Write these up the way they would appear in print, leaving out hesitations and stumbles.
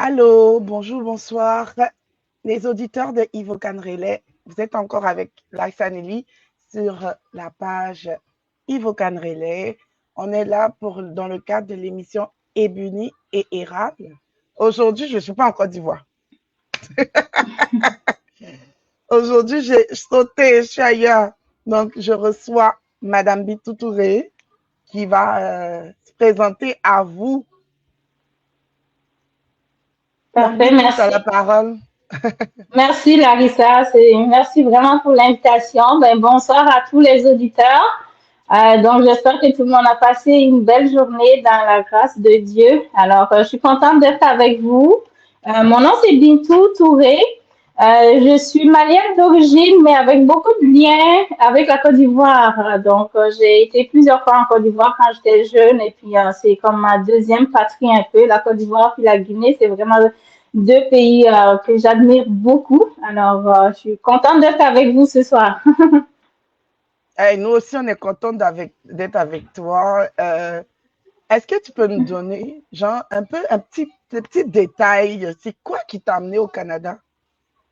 Allô, bonjour, bonsoir. Les auditeurs de Ivocan Relais, vous êtes encore avec Laïsa Nelly sur la page Ivocan Relais. On est là dans le cadre de l'émission Ébuni et Érable. Aujourd'hui, je ne suis pas en Côte d'Ivoire. Aujourd'hui, j'ai sauté, je suis ailleurs. Donc, je reçois Madame Bitou Touré qui va se présenter à vous. Donc, Parfait, Bitou, tu as merci. la parole. Merci Larissa, merci vraiment pour l'invitation. Bonsoir à tous les auditeurs. Donc j'espère que tout le monde a passé une belle journée dans la grâce de Dieu. Alors je suis contente d'être avec vous. Mon nom c'est Bintou Touré. Je suis malienne d'origine, mais avec beaucoup de liens avec la Côte d'Ivoire. Donc j'ai été plusieurs fois en Côte d'Ivoire quand j'étais jeune, et puis c'est comme ma deuxième patrie un peu. La Côte d'Ivoire puis la Guinée, c'est vraiment deux pays que j'admire beaucoup. Alors, je suis contente d'être avec vous ce soir. Hey, nous aussi, on est content d'être avec toi. Est-ce que tu peux nous donner, genre, des petits détails? C'est quoi qui t'a amené au Canada?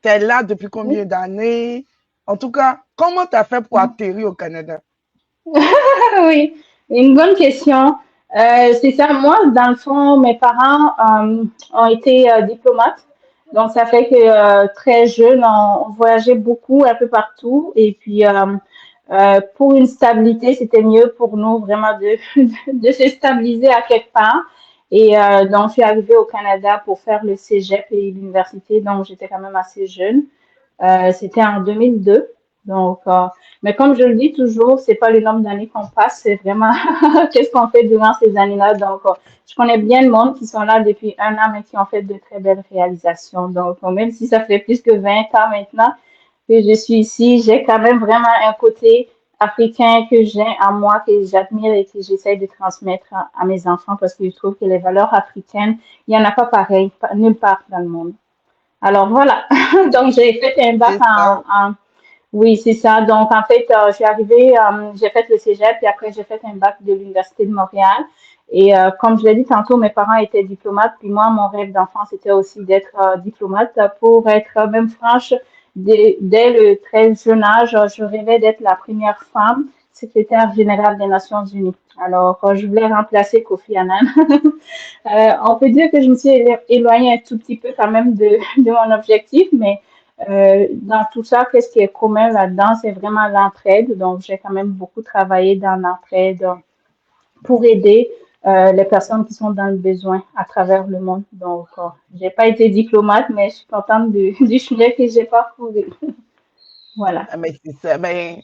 Tu es là depuis combien d'années? En tout cas, comment tu as fait pour atterrir au Canada? Oui, une bonne question. C'est ça, moi, dans le fond, mes parents ont été diplomates. Donc, ça fait que très jeune, on voyageait beaucoup un peu partout. Et puis, pour une stabilité, c'était mieux pour nous vraiment de se stabiliser à quelque part. Et donc, je suis arrivée au Canada pour faire le cégep et l'université. Donc, j'étais quand même assez jeune. C'était en 2002. Donc, mais comme je le dis toujours, c'est pas le nombre d'années qu'on passe, c'est vraiment qu'est-ce qu'on fait durant ces années-là. Donc, je connais bien le monde qui sont là depuis un an, mais qui ont fait de très belles réalisations. Donc, même si ça fait plus que 20 ans maintenant que je suis ici, j'ai quand même vraiment un côté africain que j'ai en moi, que j'admire et que j'essaie de transmettre à mes enfants parce que je trouve que les valeurs africaines, il n'y en a pas pareil, nulle part dans le monde. Alors voilà, donc j'ai fait un bac C'est ça. oui, c'est ça. Donc en fait, je suis arrivée, j'ai fait le cégep, puis après j'ai fait un bac de l'Université de Montréal. Et comme je l'ai dit tantôt, mes parents étaient diplomates, puis moi, mon rêve d'enfant, c'était aussi d'être diplomate. Pour être même franche, dès le très jeune âge, je rêvais d'être la première femme secrétaire générale des Nations Unies. Alors, je voulais remplacer Kofi Annan. On peut dire que je me suis éloignée un tout petit peu quand même de mon objectif, mais dans tout ça, qu'est-ce qui est commun là-dedans, c'est vraiment l'entraide. Donc, j'ai quand même beaucoup travaillé dans l'entraide pour aider les personnes qui sont dans le besoin à travers le monde. Donc, j'ai pas été diplomate, mais je suis contente du chemin que j'ai parcouru. Voilà. Ah, mais c'est ça. Mais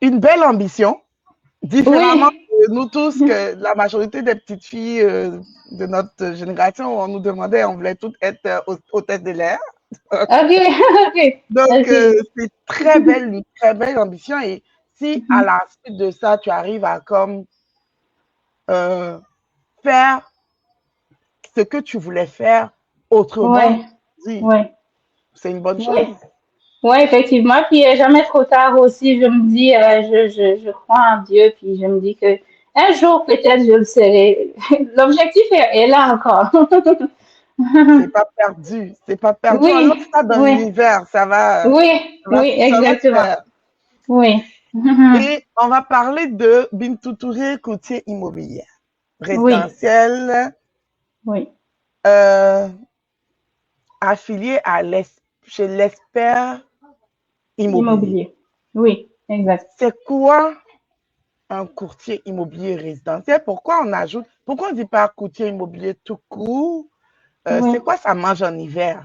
une belle ambition, différemment Oui, de nous tous, que la majorité des petites filles de notre génération, on nous demandait, on voulait toutes être hôtesse de l'air. ok, ok, Donc, ok. c'est une très belle ambition. Et si à la suite de ça, tu arrives à comme euh, faire ce que tu voulais faire autrement, Ouais, dis, ouais, c'est une bonne ouais. chose. Ouais, effectivement. Puis jamais trop tard aussi. Je me dis, je crois en Dieu. Puis je me dis que un jour peut-être je le serai. L'objectif est là encore. C'est pas perdu. C'est pas perdu. On lance Oui, ça dans oui, l'univers. oui, oui, Ça va se exactement. faire. Oui. Et on va parler de Bintou Touré, courtier immobilier, Oui, résidentiel, oui. euh, affilié chez l'Expert Immobilier. Immobilier. Oui, exact. C'est quoi un courtier immobilier résidentiel? Pourquoi on dit pas courtier immobilier tout court? C'est Oui. quoi ça mange en hiver?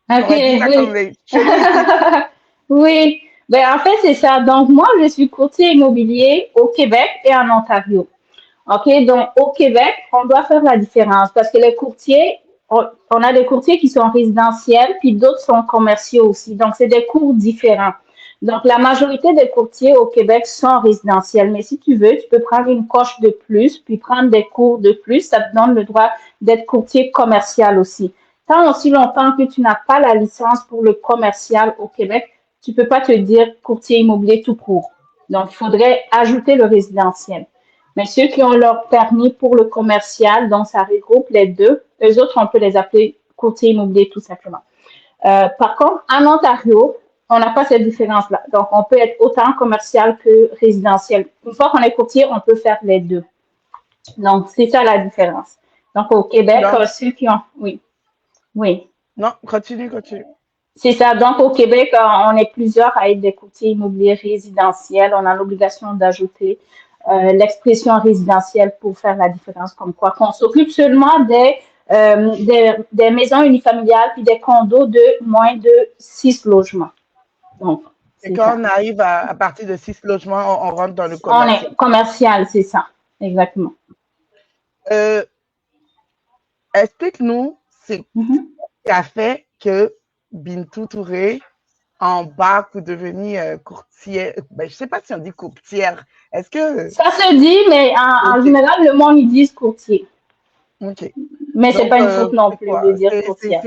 On Ok, va dire ça comme oui. chez nous ici. Oui. En fait, c'est ça. Donc, moi, je suis courtier immobilier au Québec et en Ontario. OK, donc au Québec, on doit faire la différence parce que les courtiers, on a des courtiers qui sont résidentiels, puis d'autres sont commerciaux aussi. Donc, c'est des cours différents. Donc, la majorité des courtiers au Québec sont résidentiels. Mais si tu veux, tu peux prendre une coche de plus, puis prendre des cours de plus. Ça te donne le droit d'être courtier commercial aussi. Tant aussi longtemps que tu n'as pas la licence pour le commercial au Québec, tu peux pas te dire courtier immobilier tout court. Donc, il faudrait ajouter le résidentiel. Mais ceux qui ont leur permis pour le commercial, donc ça regroupe les deux, eux autres, on peut les appeler courtiers immobiliers tout simplement. Par contre, en Ontario, on n'a pas cette différence-là. Donc, on peut être autant commercial que résidentiel. Une fois qu'on est courtier, on peut faire les deux. Donc, c'est ça la différence. Donc, au Québec, Donc, ceux qui ont... Oui, oui. non, continue. C'est ça. Donc, au Québec, on est plusieurs à être des courtiers immobiliers résidentiels. On a l'obligation d'ajouter l'expression résidentielle pour faire la différence, comme quoi qu'on s'occupe seulement des maisons unifamiliales puis des condos de moins de 6 logements. Donc, Et c'est quand ça. on arrive à partir de 6 logements, on rentre dans le On commercial. est commercial, c'est ça. Exactement. Euh, Explique-nous, c'est Mhm. qui a fait que Bintou Touré embarque pour devenir courtière. Ben, je ne sais pas si on dit courtière. Est-ce que. Ça se dit, mais en Ok. général, le monde, ils disent courtier. Ok. Mais c'est Donc, pas une faute non c'est plus de quoi? dire courtière.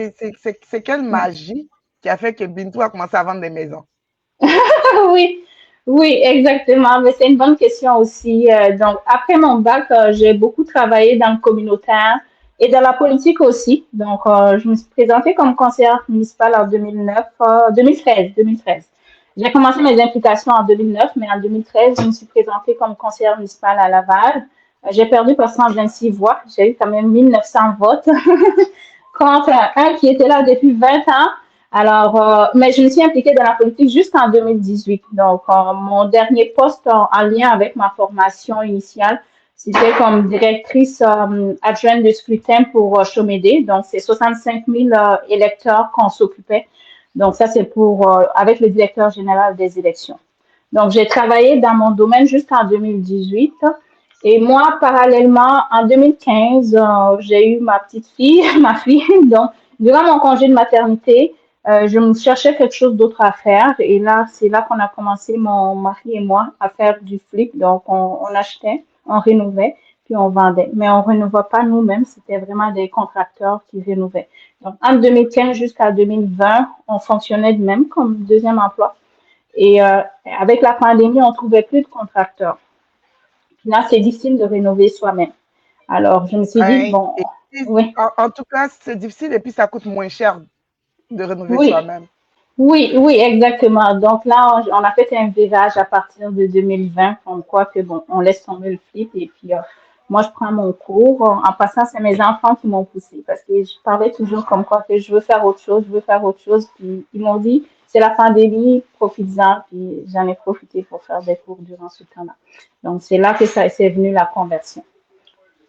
C'est quelle Ouais. magie qui a fait que Bintou a commencé à vendre des maisons? Oui, oui, exactement. Mais c'est une bonne question aussi. Donc, après mon bac, j'ai beaucoup travaillé dans le communautaire et dans la politique aussi. Donc, je me suis présentée comme conseillère municipale en 2009, 2013. J'ai commencé mes implications en 2009, mais en 2013, je me suis présentée comme conseillère municipale à Laval. J'ai perdu par 126 voix. J'ai eu quand même 1900 votes contre un qui était là depuis 20 ans. Alors, mais je me suis impliquée dans la politique jusqu'en 2018. Donc, mon dernier poste en lien avec ma formation initiale, c'était comme directrice adjointe de scrutin pour Chomédé. Donc, c'est 65 000 électeurs qu'on s'occupait. Donc, ça, c'est pour avec le directeur général des élections. Donc, j'ai travaillé dans mon domaine jusqu'en 2018. Et moi, parallèlement, en 2015, j'ai eu ma petite fille, ma fille. Donc, durant mon congé de maternité, je me cherchais quelque chose d'autre à faire. Et là, c'est là qu'on a commencé, mon mari et moi, à faire du flip. Donc, on achetait, on rénovait, puis on vendait. Mais on ne rénovait pas nous-mêmes. C'était vraiment des contracteurs qui rénovaient. Donc, entre 2015 jusqu'à 2020, on fonctionnait de même comme deuxième emploi. Et avec la pandémie, on trouvait plus de contracteurs. Puis là, c'est difficile de rénover soi-même. Alors, je me suis dit, Hein? bon, Et oui, en tout cas, c'est difficile et puis ça coûte moins cher de rénover oui, soi-même. oui, exactement. Donc là, on a fait un virage à partir de 2020, comme quoi que bon, on laisse tomber le flip et puis moi, je prends mon cours. En passant, c'est mes enfants qui m'ont poussé parce que je parlais toujours comme quoi que je veux faire autre chose, je veux faire autre chose. Puis ils m'ont dit, c'est la pandémie, profites-en. Puis j'en ai profité pour faire des cours durant ce temps-là. Donc c'est là que ça c'est venu la conversion.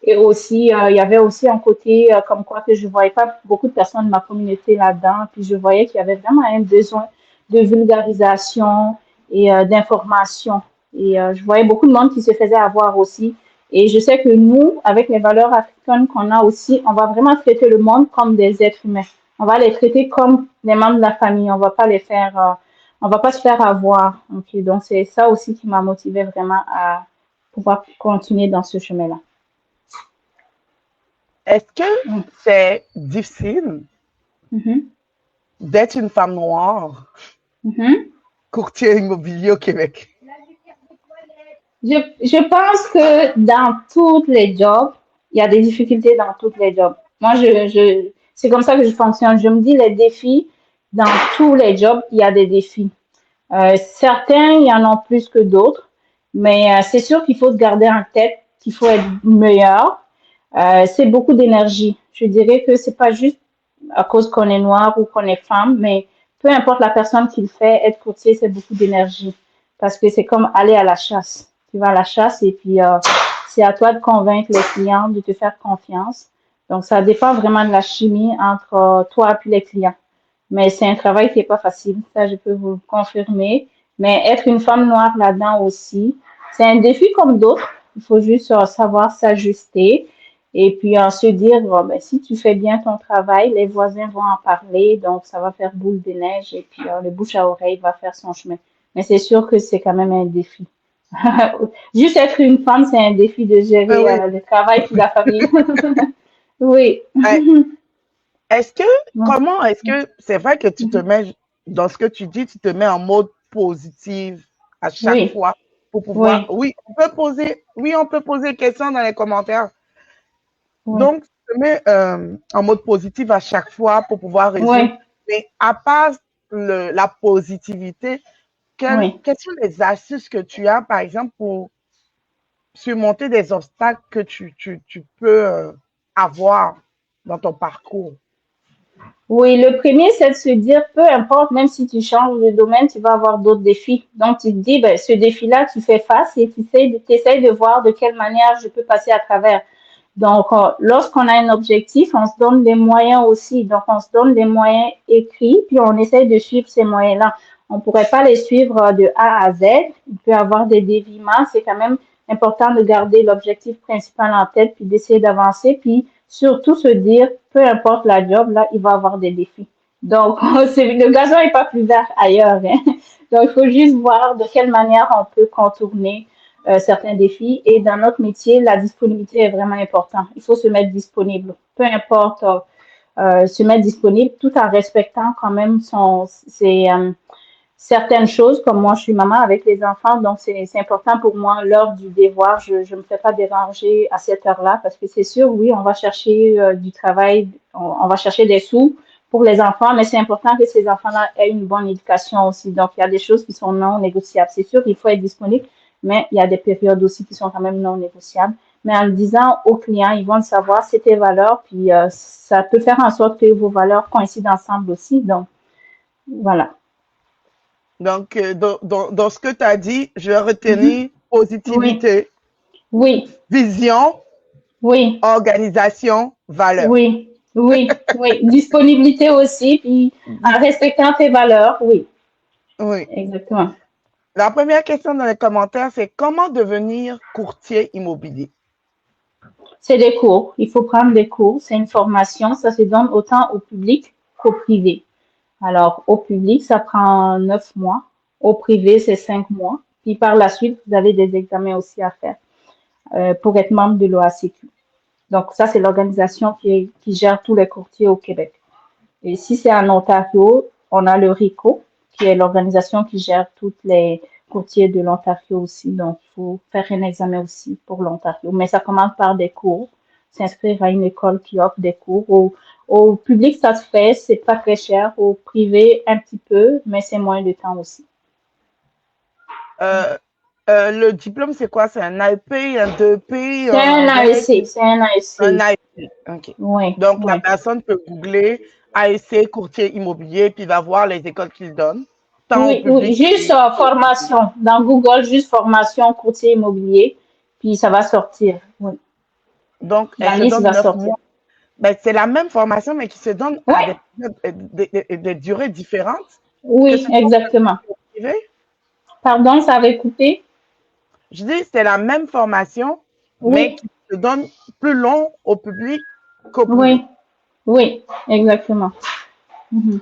Et aussi, il y avait aussi un côté comme quoi que je voyais pas beaucoup de personnes de ma communauté là-dedans. Puis je voyais qu'il y avait vraiment un besoin de vulgarisation et d'information. Et je voyais beaucoup de monde qui se faisait avoir aussi. Et je sais que nous, avec les valeurs africaines qu'on a aussi, on va vraiment traiter le monde comme des êtres humains. On va les traiter comme des membres de la famille. On va pas les faire, on va pas se faire avoir. Okay? Donc c'est ça aussi qui m'a motivé vraiment à pouvoir continuer dans ce chemin-là. Est-ce que c'est difficile Mhm. d'être une femme noire Mhm. courtier immobilier au Québec? Je pense que dans tous les jobs, il y a des difficultés dans tous les jobs. Moi, c'est comme ça que je fonctionne. Je me dis les défis, dans tous les jobs, il y a des défis. Certains, il y en a plus que d'autres, mais c'est sûr qu'il faut se garder en tête qu'il faut être meilleur. C'est beaucoup d'énergie. Je dirais que c'est pas juste à cause qu'on est noir ou qu'on est femme, mais peu importe la personne qui le fait, être courtier, c'est beaucoup d'énergie. Parce que c'est comme aller à la chasse. Tu vas à la chasse et puis c'est à toi de convaincre les clients de te faire confiance. Donc, ça dépend vraiment de la chimie entre toi et les clients. Mais c'est un travail qui n'est pas facile, ça je peux vous le confirmer. Mais être une femme noire là-dedans aussi, c'est un défi comme d'autres. Il faut juste savoir s'ajuster et puis se dire, bon, ben, si tu fais bien ton travail, les voisins vont en parler, donc ça va faire boule de neige et puis le bouche à oreille va faire son chemin. Mais c'est sûr que c'est quand même un défi. Juste être une femme, c'est un défi de Ah gérer oui. le travail et la famille. Oui. Est-ce que, comment est-ce que, c'est vrai que tu te mets, dans ce que tu dis, tu te mets en mode positif à chaque Oui, fois pour pouvoir, oui, oui, on peut poser des questions dans les commentaires. oui. Donc, te mets en mode positif à chaque fois pour pouvoir résoudre. Oui, Mais à part la positivité, oui. quelles sont les astuces que tu as, par exemple, pour surmonter des obstacles que tu peux avoir dans ton parcours? Oui, le premier, c'est de se dire, peu importe, même si tu changes de domaine, tu vas avoir d'autres défis. Donc, tu te dis, ben, ce défi-là, tu fais face et tu essaies de voir de quelle manière je peux passer à travers. Donc, lorsqu'on a un objectif, on se donne des moyens aussi. Donc, on se donne des moyens écrits, puis on essaie de suivre ces moyens-là. On ne pourrait pas les suivre de A à Z. Il peut y avoir des déviements. C'est quand même important de garder l'objectif principal en tête, puis d'essayer d'avancer, puis surtout se dire, peu importe la job, là, il va y avoir des défis. Donc, le gazon n'est pas plus vert ailleurs. Hein. Donc, il faut juste voir de quelle manière on peut contourner certains défis. Et dans notre métier, la disponibilité est vraiment importante. Il faut se mettre disponible, peu importe, se mettre disponible tout en respectant quand même certaines choses, comme moi, je suis maman avec les enfants, donc c'est important pour moi, l'heure du devoir, je ne me fais pas déranger à cette heure-là, parce que c'est sûr, oui, on va chercher du travail, on va chercher des sous pour les enfants, mais c'est important que ces enfants-là aient une bonne éducation aussi. Donc, il y a des choses qui sont non négociables. C'est sûr qu'il faut être disponible, mais il y a des périodes aussi qui sont quand même non négociables. Mais en le disant aux clients, ils vont le savoir, c'est tes valeurs, puis ça peut faire en sorte que vos valeurs coïncident ensemble aussi. Donc, voilà. Donc, dans ce que tu as dit, je vais Mhm. retenir Oui, positivité, oui, vision, oui, organisation, valeur. oui, oui, oui. Disponibilité aussi, puis en respectant tes valeurs, oui, Oui. exactement. La première question dans les commentaires, c'est comment devenir courtier immobilier? C'est des cours. Il faut prendre des cours. C'est une formation. Ça se donne autant au public qu'au privé. Alors, au public, ça prend 9 mois. Au privé, c'est 5 mois. Puis par la suite, vous avez des examens aussi à faire pour être membre de l'OACQ. Donc, ça, c'est l'organisation qui gère tous les courtiers au Québec. Et si c'est en Ontario, on a le RICO, qui est l'organisation qui gère toutes les courtiers de l'Ontario aussi. Donc, il faut faire un examen aussi pour l'Ontario. Mais ça commence par des cours, s'inscrire à une école qui offre des cours. Au public, ça se fait, c'est pas très cher. Au privé, un petit peu, mais c'est moins de temps aussi. Euh, le diplôme, c'est quoi? C'est un AEP, un 2P, C'est un un DEC, AEC, c'est un un AEC. AEC. OK. Oui, Donc, la oui. personne peut googler AEC, courtier immobilier, puis va voir les écoles qu'ils donnent, tant au Oui, oui, public juste qu'au privé. formation. Dans Google, juste formation courtier immobilier, puis ça va sortir. Oui. Donc, elle La se liste donne va 9 sortir. mois. Ben, c'est la même formation, mais qui se donne Oui, à des durées différentes, que oui, ce soit au public exactement. ou au privé. Pardon, ça avait coupé? Je dis, c'est la même formation, mais Oui, qui se donne plus long au public qu'au privé. oui, oui, exactement. Mhm.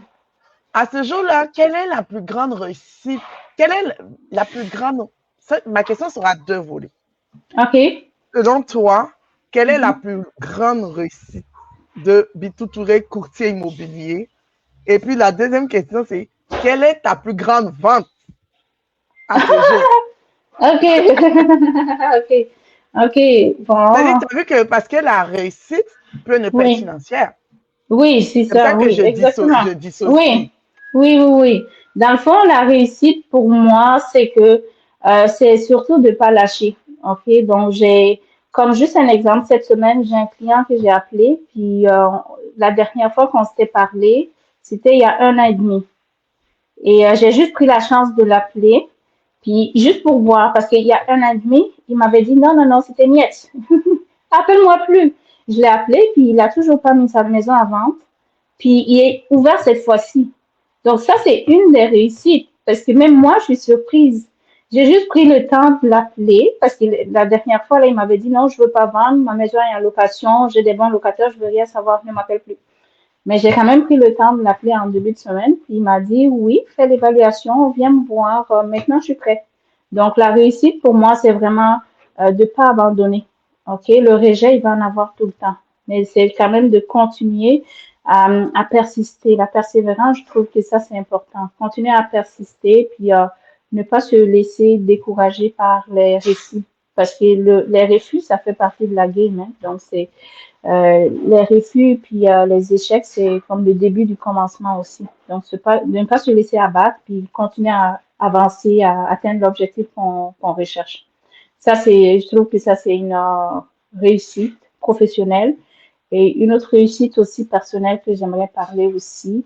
À ce jour-là, quelle est la plus grande réussite? Quelle est la plus grande... ma question sera deux volets. OK. Selon toi, quelle est la Mhm. plus grande réussite de Bitou Touré, courtier immobilier? Et puis la deuxième question, c'est quelle est ta plus grande vente à ce jour? OK. OK. OK. C'est-à-dire, Bon. tu as vu que parce que la réussite peut ne pas être Oui. financière. Oui, c'est C'est pour ça ça. que Oui, je exactement. dissocie. Oui. Oui, oui, oui. Dans le fond, la réussite pour moi, c'est que c'est surtout de ne pas lâcher. OK? Donc, comme juste un exemple, cette semaine, j'ai un client que j'ai appelé, puis la dernière fois qu'on s'était parlé, c'était il y a 1 an et demi. Et j'ai juste pris la chance de l'appeler, puis juste pour voir, parce qu'il y a 1 an et demi, il m'avait dit non, non, non, c'était niette. Appelle-moi plus. Je l'ai appelé, puis il a toujours pas mis sa maison à vendre. Puis il est ouvert cette fois-ci. Donc ça, c'est une des réussites, parce que même moi, je suis surprise. J'ai juste pris le temps de l'appeler, parce que la dernière fois, là, il m'avait dit non, je veux pas vendre, ma maison est en location, j'ai des bons locataires, je veux rien savoir, ne m'appelle plus. Mais j'ai quand même pris le temps de l'appeler en début de semaine. Puis il m'a dit oui, fais l'évaluation, viens me voir. Maintenant, je suis prêt. Donc la réussite pour moi, c'est vraiment de ne pas abandonner. Ok, le rejet, il va en avoir tout le temps, mais c'est quand même de continuer à persister. La persévérance, je trouve que ça c'est important. Continuer à persister, puis ne pas se laisser décourager par les récits. parce que les refus, ça fait partie de la game, hein. Donc, c'est les refus puis les échecs, c'est comme le début du commencement aussi. Donc, de ne pas se laisser abattre puis continuer à avancer, à atteindre l'objectif qu'on recherche. Ça, je trouve que ça, c'est une réussite professionnelle. Et une autre réussite aussi personnelle que j'aimerais parler aussi,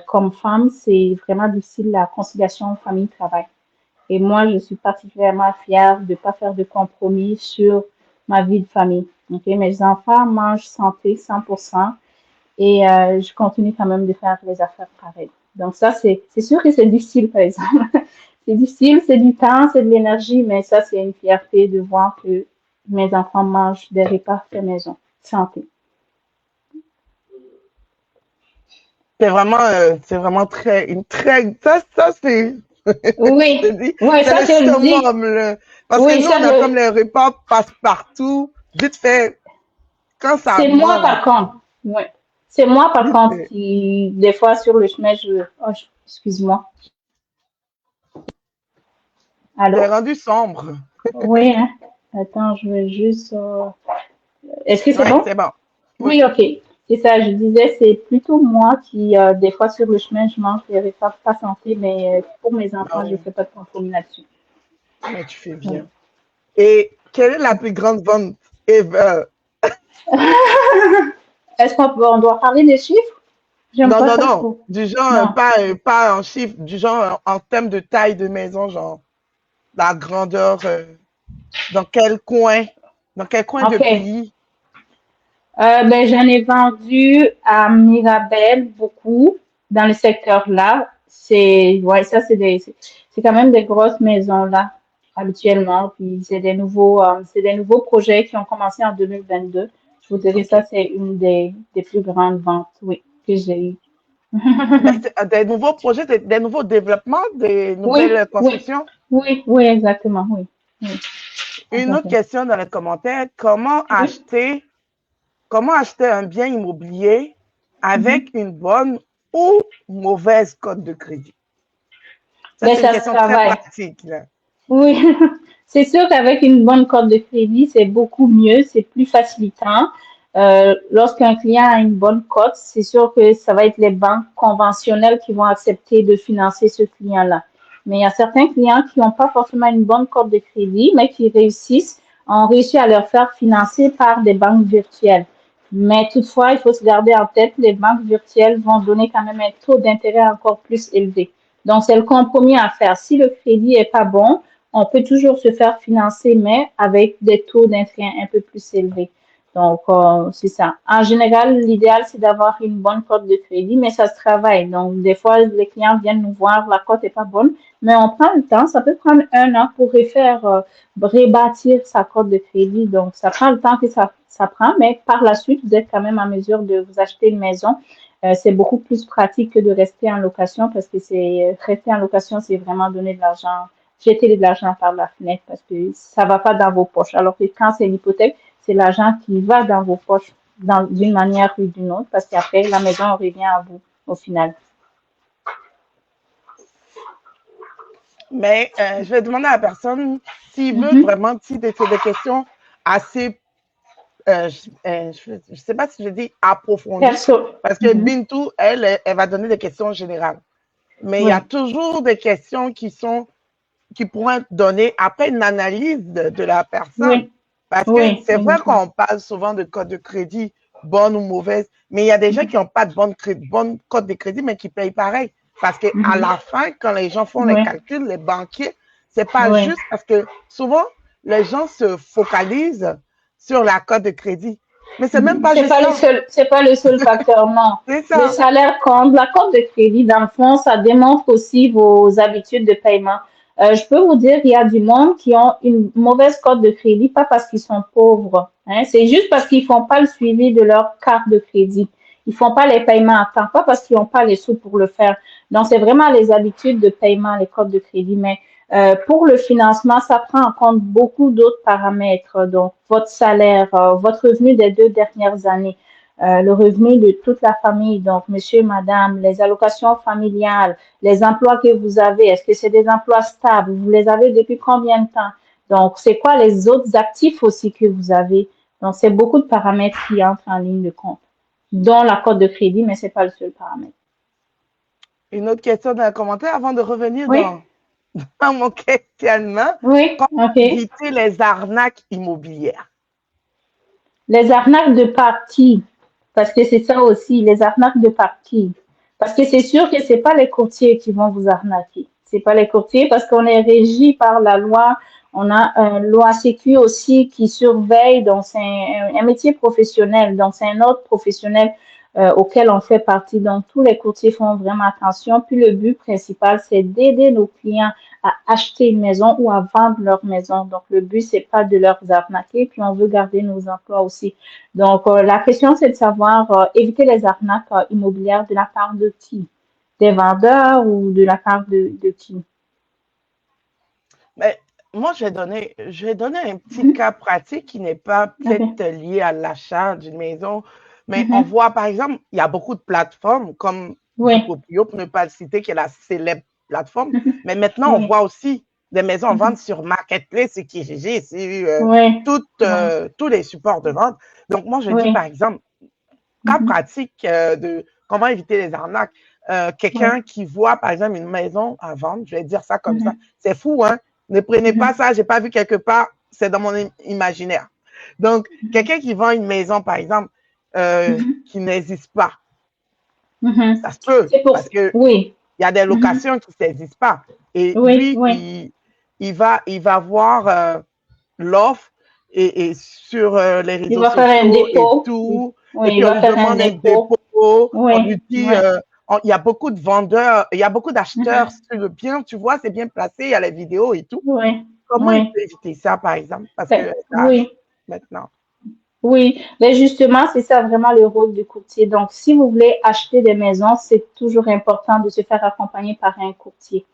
comme femme, c'est vraiment difficile la conciliation famille-travail. Et moi, je suis particulièrement fière de ne pas faire de compromis sur ma vie de famille. Okay? Mes enfants mangent santé 100% et je continue quand même de faire les affaires pareilles. Donc ça, c'est sûr que c'est difficile, par exemple. C'est difficile, c'est du temps, c'est de l'énergie, mais ça, c'est une fierté de voir que mes enfants mangent des repas faits maison, santé. C'est vraiment ça c'est, je te Oui, dis, oui, c'est ça le je le dis. summum, parce que Oui, nous, ça on a comme les repas passe-partout, vite fait, quand ça c'est moi monte, par contre. Oui. C'est moi par vite contre fait. qui, des fois sur le chemin, excuse-moi. C'est Allô? rendu sombre. Oui, hein? Attends, je vais juste. Est-ce que c'est Ouais, bon? c'est bon. Oui. Oui, ok. C'est ça, je disais, c'est plutôt moi qui, des fois sur le chemin, je mange des repas pas santé, mais pour mes Bah enfants, je ne oui, fais pas de compromis là-dessus. mais tu fais Oui. bien. Et quelle est la plus grande vente ever? Est-ce on doit parler des chiffres? J'aime Non, pas non, ça non. trop. Du genre, Non. pas en chiffres, du genre en termes de taille de maison, genre la grandeur, dans quel coin, dans quel coin de Ok. pays? Ben, j'en ai vendu à Mirabel beaucoup dans le secteur là. Ouais, ça, c'est quand même des grosses maisons là, habituellement. Puis c'est des nouveaux projets qui ont commencé en 2022. Je vous dirais OK. ça, c'est une des plus grandes ventes, oui, que j'ai eues. Ben, des nouveaux projets, des nouveaux développements, des Oui, nouvelles oui, constructions. oui, exactement, oui, oui, tout Une à autre fait. question dans les commentaires, Oui. comment acheter un bien immobilier avec Mhm. une bonne ou mauvaise cote de crédit? Ça, Ben, c'est une ça se question très travaille. pratique, là. Oui, c'est sûr qu'avec une bonne cote de crédit, c'est beaucoup mieux, c'est plus facilitant. Lorsqu'un client a une bonne cote, c'est sûr que ça va être les banques conventionnelles qui vont accepter de financer ce client-là. Mais il y a certains clients qui n'ont pas forcément une bonne cote de crédit, mais qui ont réussi à leur faire financer par des banques virtuelles. Mais toutefois, il faut se garder en tête, les banques virtuelles vont donner quand même un taux d'intérêt encore plus élevé. Donc, c'est le compromis à faire. Si le crédit est pas bon, on peut toujours se faire financer, mais avec des taux d'intérêt un peu plus élevés. Donc, c'est ça. En général, l'idéal, c'est d'avoir une bonne cote de crédit, mais ça se travaille. Donc, des fois, les clients viennent nous voir, la cote est pas bonne, mais on prend le temps. Ça peut prendre 1 an pour refaire, rebâtir sa cote de crédit. Donc, ça prend le temps que ça prend, mais par la suite, vous êtes quand même en mesure de vous acheter une maison. C'est beaucoup plus pratique que de rester en location parce que rester en location, c'est vraiment donner de l'argent, jeter de l'argent par la fenêtre parce que ça va pas dans vos poches. Alors que quand c'est l'hypothèque, c'est l'argent qui va dans vos poches d'une manière ou d'une autre parce qu'après, la maison revient à vous au final. Mais je vais demander à la personne s'il veut Mhm. vraiment, si c'est des questions assez, je sais pas si je dis approfondies, Perso. parce que Mhm. Bintou, elle va donner des questions générales. Mais il y a Oui, toujours des questions qui pourront être données après une analyse de la personne. oui, Parce que oui, c'est vrai exactement. qu'on parle souvent de code de crédit, bonne ou mauvaise, mais il y a des gens qui n'ont pas de bonne code de crédit, mais qui payent pareil. Parce qu'à Mhm. la fin, quand les gens font les Oui, calculs, les banquiers, c'est pas oui. juste parce que souvent, les gens se focalisent sur la code de crédit. Mais c'est même pas juste ça. C'est pas le seul facteur, non. C'est Le ça. salaire compte. La cote de crédit, dans le fond, ça démontre aussi vos habitudes de paiement. Je peux vous dire, il y a du monde qui ont une mauvaise cote de crédit, pas parce qu'ils sont pauvres, hein. C'est juste parce qu'ils font pas le suivi de leur carte de crédit. Ils font pas les paiements à temps, pas parce qu'ils n'ont pas les sous pour le faire. Donc, c'est vraiment les habitudes de paiement, les cotes de crédit. Mais pour le financement, ça prend en compte beaucoup d'autres paramètres. Donc, votre salaire, votre revenu des 2 dernières années, le revenu de toute la famille, donc monsieur, madame, les allocations familiales, les emplois que vous avez, est-ce que c'est des emplois stables? Vous les avez depuis combien de temps? Donc, c'est quoi les autres actifs aussi que vous avez? Donc, c'est beaucoup de paramètres qui entrent en ligne de compte, dont la cote de crédit, mais c'est pas le seul paramètre. Une autre question dans le commentaire avant de revenir Oui, dans mon questionnement. oui, Comment OK. éviter les arnaques immobilières? Les arnaques de partie, parce que c'est ça aussi, les arnaques de partie. Parce que c'est sûr que c'est pas les courtiers qui vont vous arnaquer. C'est pas les courtiers parce qu'on est régi par la loi. On a un loi sécu aussi qui surveille, donc c'est un métier professionnel, donc c'est un ordre professionnel auquel on fait partie. Donc tous les courtiers font vraiment attention. Puis le but principal, c'est d'aider nos clients à acheter une maison ou à vendre leur maison. Donc, le but, c'est pas de leur arnaquer, puis on veut garder nos emplois aussi. Donc, la question, c'est de savoir éviter les arnaques immobilières de la part de qui? Des vendeurs ou de la part de qui? Mais moi, je vais donner un petit Mhm. cas pratique qui n'est pas peut-être OK. lié à l'achat d'une maison, mais on Mhm. voit, par exemple, il y a beaucoup de plateformes comme Oui. Dupopio, pour ne pas le citer, qui est la célèbre plateforme, Mhm. mais maintenant, on Oui. voit aussi des maisons en vente Mhm. sur Marketplace et Kijiji, sur Oui. Oui. tous les supports de vente. Donc, moi, je dis, par Oui. exemple, cas Mhm. pratique de comment éviter les arnaques. Oui. Quelqu'un qui voit, par exemple, une maison à vendre, je vais dire ça comme ça, Mhm. c'est fou, hein? Ne prenez pas Mhm. ça, j'ai pas vu quelque part, c'est dans mon imaginaire. Donc, quelqu'un qui vend une maison, par exemple, Mhm. qui n'existe pas, Mhm. ça se peut, C'est pour... parce que Oui. il y a des Mhm. locations qui n'existent pas. Et Oui. lui, Oui. il va voir l'offre et sur les Il réseaux va faire un sociaux et dépôt. Oui. tout. Et Oui, il puis, on va lui faire un demande un dépôt. dépôt. On Oui. lui dit, Oui. il y a beaucoup de vendeurs, il y a beaucoup d'acheteurs Mhm. sur le bien. Tu vois, c'est bien placé, il y a les vidéos et tout. Oui, Comment il oui, peut éviter ça, par exemple? Parce que ben, ça arrive oui, maintenant. oui. Ben justement, c'est ça vraiment le rôle du courtier. Donc, si vous voulez acheter des maisons, c'est toujours important de se faire accompagner par un courtier.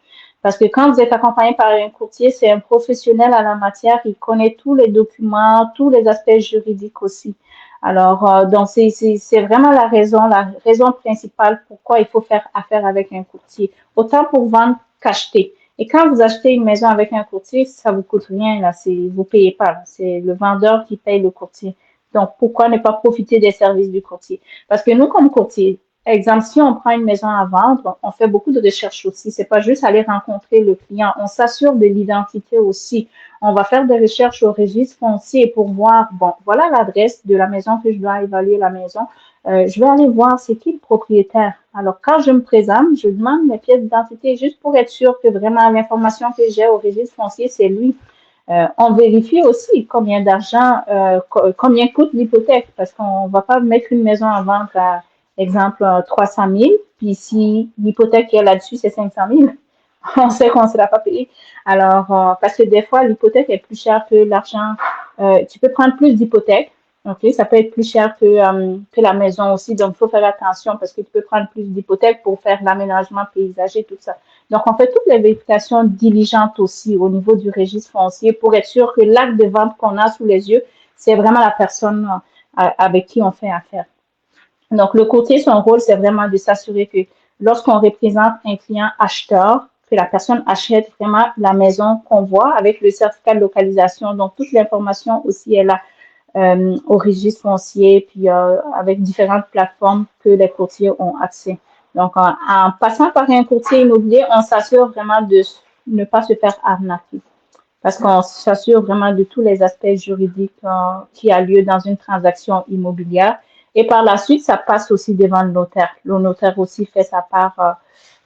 Parce que quand vous êtes accompagné par un courtier, c'est un professionnel à la matière, il connaît tous les documents, tous les aspects juridiques aussi. Alors, donc c'est vraiment la raison principale pourquoi il faut faire affaire avec un courtier. Autant pour vendre qu'acheter. Et quand vous achetez une maison avec un courtier, ça vous coûte rien, là, vous payez pas. C'est le vendeur qui paye le courtier. Donc, pourquoi ne pas profiter des services du courtier? Parce que nous, comme courtier, exemple, si on prend une maison à vendre, on fait beaucoup de recherches aussi. C'est pas juste aller rencontrer le client. On s'assure de l'identité aussi. On va faire des recherches au registre foncier pour voir, bon, voilà l'adresse de la maison que je dois évaluer la maison. Je vais aller voir c'est qui le propriétaire. Alors, quand je me présente, je demande mes pièces d'identité juste pour être sûr que vraiment l'information que j'ai au registre foncier, c'est lui. On vérifie aussi combien d'argent, combien coûte l'hypothèque, parce qu'on ne va pas mettre une maison à vendre à, exemple, 300 000, puis si l'hypothèque qui est là-dessus, c'est 500 000, on sait qu'on ne sera pas payé. Alors, parce que des fois, l'hypothèque est plus chère que l'argent. Tu peux prendre plus d'hypothèques. OK, ça peut être plus cher que la maison aussi. Donc, il faut faire attention parce que tu peux prendre plus d'hypothèques pour faire l'aménagement paysager, tout ça. Donc, on fait toutes les vérifications diligentes aussi au niveau du registre foncier pour être sûr que l'acte de vente qu'on a sous les yeux, c'est vraiment la personne avec qui on fait affaire. Donc, le courtier, son rôle, c'est vraiment de s'assurer que lorsqu'on représente un client acheteur, que la personne achète vraiment la maison qu'on voit avec le certificat de localisation. Donc, toute l'information aussi est là au registre foncier, puis avec différentes plateformes que les courtiers ont accès. Donc, en passant par un courtier immobilier, on s'assure vraiment de ne pas se faire arnaquer parce qu'on s'assure vraiment de tous les aspects juridiques qui a lieu dans une transaction immobilière. Et par la suite, ça passe aussi devant le notaire. Le notaire aussi fait sa part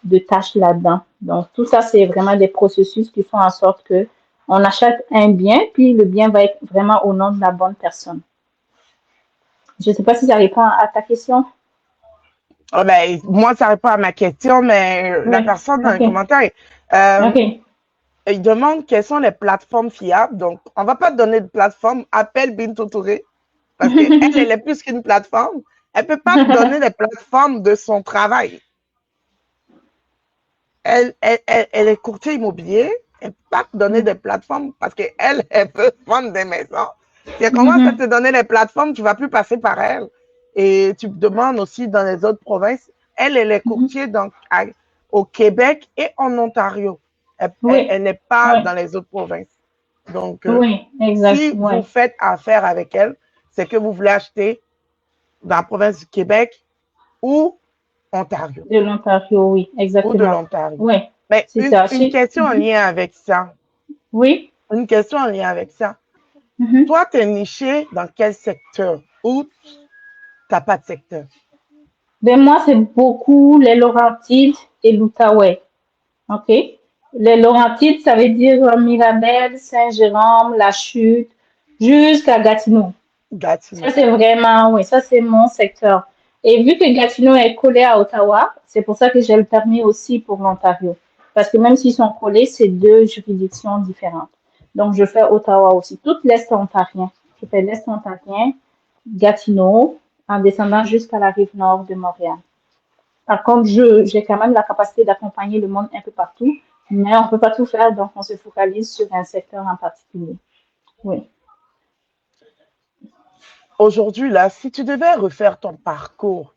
de tâches là-dedans. Donc, tout ça, c'est vraiment des processus qui font en sorte que on achète un bien, puis le bien va être vraiment au nom de la bonne personne. Je ne sais pas si ça répond à ta question. Ah ben, moi, ça répond à ma question, mais la Oui. personne dans OK. les commentaires, euh, OK. il demande quelles sont les plateformes fiables. Donc, on va pas te donner de plateforme. Appelle Bintou Touré parce qu'elle, elle est plus qu'une plateforme. Elle peut pas te donner les plateformes de son travail. Elle est courtier immobilier. Elle peut pas te donner des plateformes parce qu'elle, elle peut vendre des maisons. Si elle commence à te donner les plateformes, tu vas plus passer par elle. Et tu demandes aussi dans les autres provinces. Elle est courtier donc au Québec et en Ontario. Oui. Elle n'est pas Oui. dans les autres provinces. Donc, Oui, exact. si vous Ouais. faites affaire avec elle, c'est que vous voulez acheter dans la province du Québec ou Ontario De l'Ontario, oui, ou de exactement. l'Ontario. Oui, Mais c'est ça. une question en Mhm. lien avec ça. Oui. Une question en lien avec ça. Mhm. Toi, tu es niché dans quel secteur ou tu n'as pas de secteur? Ben moi, c'est beaucoup les Laurentides et l'Outaouais. OK? Les Laurentides, ça veut dire Mirabel, Saint-Jérôme, La Chute, jusqu'à Gatineau. Ça, Gatineau. c'est vraiment, oui, ça, c'est mon secteur. Et vu que Gatineau est collé à Ottawa, c'est pour ça que j'ai le permis aussi pour l'Ontario. Parce que même s'ils sont collés, c'est deux juridictions différentes. Donc, je fais Ottawa aussi. Tout l'Est ontarien. Je fais l'Est ontarien, Gatineau, en descendant jusqu'à la rive nord de Montréal. Par contre, j'ai quand même la capacité d'accompagner le monde un peu partout, mais on ne peut pas tout faire, donc on se focalise sur un secteur en particulier. Oui. Aujourd'hui, là, si tu devais refaire ton parcours,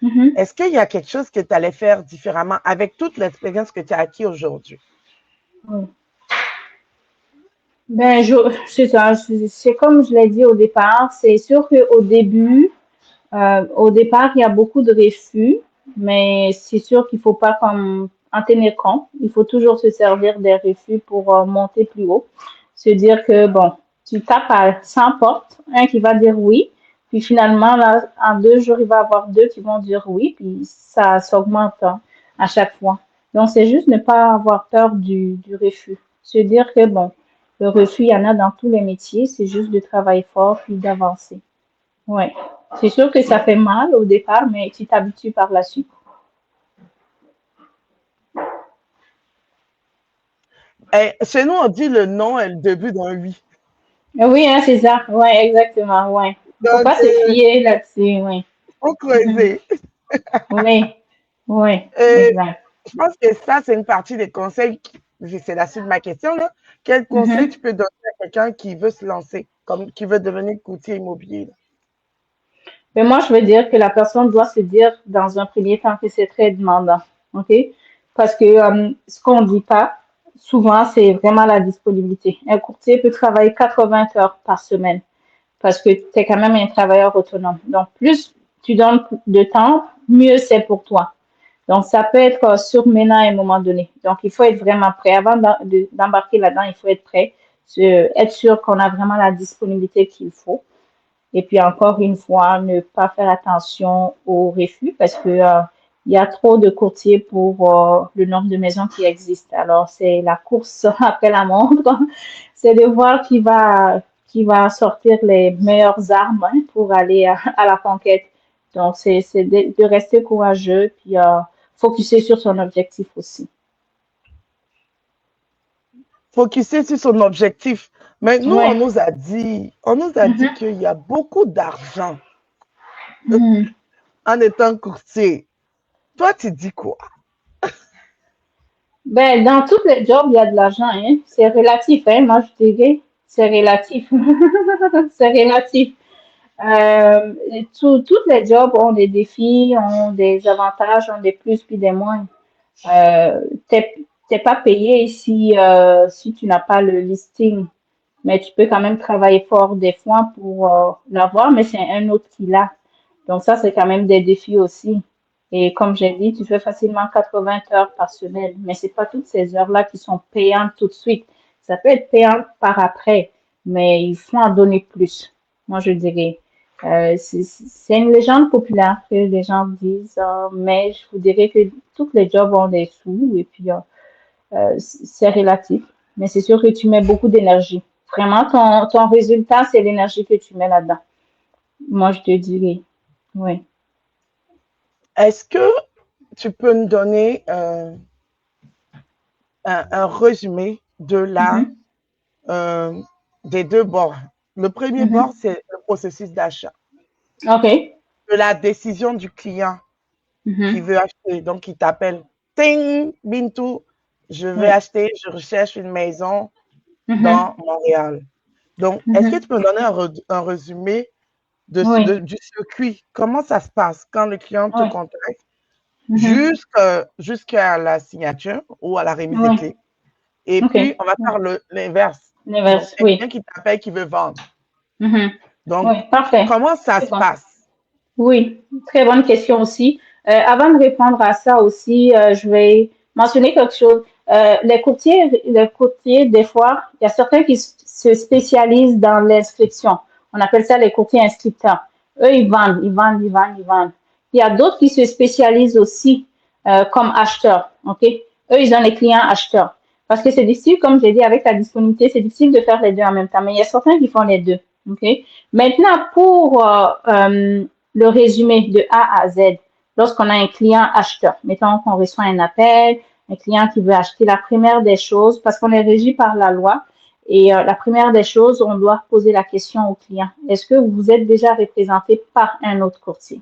Mhm. est-ce qu'il y a quelque chose que tu allais faire différemment avec toute l'expérience que tu as acquis aujourd'hui? Oui. Ben, c'est ça, c'est comme je l'ai dit au départ, c'est sûr qu'au début, au départ, il y a beaucoup de refus, mais c'est sûr qu'il faut pas comme en tenir compte. Il faut toujours se servir des refus pour monter plus haut. Se dire que, bon, tu tapes à 100 portes, un qui va dire oui, puis finalement, là, en 2 jours, il va y avoir deux qui vont dire oui, puis ça s'augmente hein, à chaque fois. Donc, c'est juste ne pas avoir peur du refus. Se dire que, bon, le refus, il y en a dans tous les métiers, c'est juste de travailler fort puis d'avancer. Ouais. C'est sûr que ça fait mal au départ, mais tu t'habitues par la suite. Eh, chez nous, on dit le non est le début d'un oui. Oui, hein, c'est ça. Ouais, exactement. Ouais. Faut Donc, pas se fier là-dessus. Oui. faut Mhm. creuser. Oui. Oui. Et Exact. je pense que ça, c'est une partie des conseils. C'est la suite de ma question. Là. Quel conseil Mhm. tu peux donner à quelqu'un qui veut se lancer, comme qui veut devenir courtier immobilier? Là? Mais moi, je veux dire que la personne doit se dire dans un premier temps que c'est très demandant. OK? Parce que ce qu'on ne dit pas, souvent, c'est vraiment la disponibilité. Un courtier peut travailler 80 heures par semaine, parce que tu es quand même un travailleur autonome. Donc, plus tu donnes de temps, mieux c'est pour toi. Donc, ça peut être surmenant à un moment donné. Donc, il faut être vraiment prêt. Avant d'embarquer là-dedans, il faut être prêt, être sûr qu'on a vraiment la disponibilité qu'il faut. Et puis, encore une fois, ne pas faire attention aux refus parce que il y a trop de courtiers pour le nombre de maisons qui existent. Alors, c'est la course après la montre. C'est de voir qui va sortir les meilleures armes hein, pour aller à la conquête. Donc, c'est de rester courageux puis focuser sur son objectif aussi. Focuser sur son objectif. Mais nous, Ouais. on nous a dit Mhm. qu'il y a beaucoup d'argent Mhm. en étant courtier. Toi, tu dis quoi? Ben, dans tous les jobs, il y a de l'argent, hein. C'est relatif, hein. Moi, je dirais, c'est relatif. C'est relatif. Tous les jobs ont des défis, ont des avantages, ont des plus puis des moins. Euh, t'es pas payé si tu n'as pas le listing, mais tu peux quand même travailler fort des fois pour l'avoir, mais c'est un autre qui l'a. Donc ça, c'est quand même des défis aussi. Et comme j'ai dit, tu fais facilement 80 heures par semaine, mais c'est pas toutes ces heures-là qui sont payantes tout de suite. Ça peut être payant par après, mais il faut en donner plus. Moi, je dirais. C'est une légende populaire que les gens disent, mais je vous dirais que tous les jobs ont des sous et puis c'est relatif. Mais c'est sûr que tu mets beaucoup d'énergie. Vraiment, ton résultat, c'est l'énergie que tu mets là-dedans. Moi, je te dirais. Oui. Est-ce que tu peux nous donner un résumé de Mhm, euh, des deux bords? Le premier bord, mhm. c'est le processus d'achat, OK. de la décision du client qui Mhm, veut acheter. Donc, il t'appelle, Ting, Bintou, je veux oui. acheter, je recherche une maison Mhm, dans Montréal. Donc, est-ce que tu mhm. peux me donner un résumé Oui. du circuit? Comment ça se passe quand le client te Oui. contacte Mhm, jusqu'à la signature ou à la remise des oui. clés? Et puis, OK. on va Oui. faire l'inverse. Donc, c'est quelqu'un Oui. qui t'appelle qui veut vendre. Mhm. Donc, Oui, parfait. comment ça C'est se bon. passe? Oui, très bonne question aussi. Avant de répondre à ça aussi, je vais mentionner quelque chose. Les courtiers, des fois, il y a certains qui se spécialisent dans l'inscription. On appelle ça les courtiers inscripteurs. Eux, ils vendent, ils vendent, ils vendent, ils vendent. Il y a d'autres qui se spécialisent aussi comme acheteurs. OK? Eux, ils ont les clients acheteurs. Parce que c'est difficile, comme j'ai dit, avec la disponibilité, c'est difficile de faire les deux en même temps. Mais il y a certains qui font les deux. OK? Maintenant, pour le résumé de A à Z, lorsqu'on a un client acheteur, mettons qu'on reçoit un appel, un client qui veut acheter la première des choses, parce qu'on est régi par la loi, et la première des choses, on doit poser la question au client. Est-ce que vous êtes déjà représenté par un autre courtier?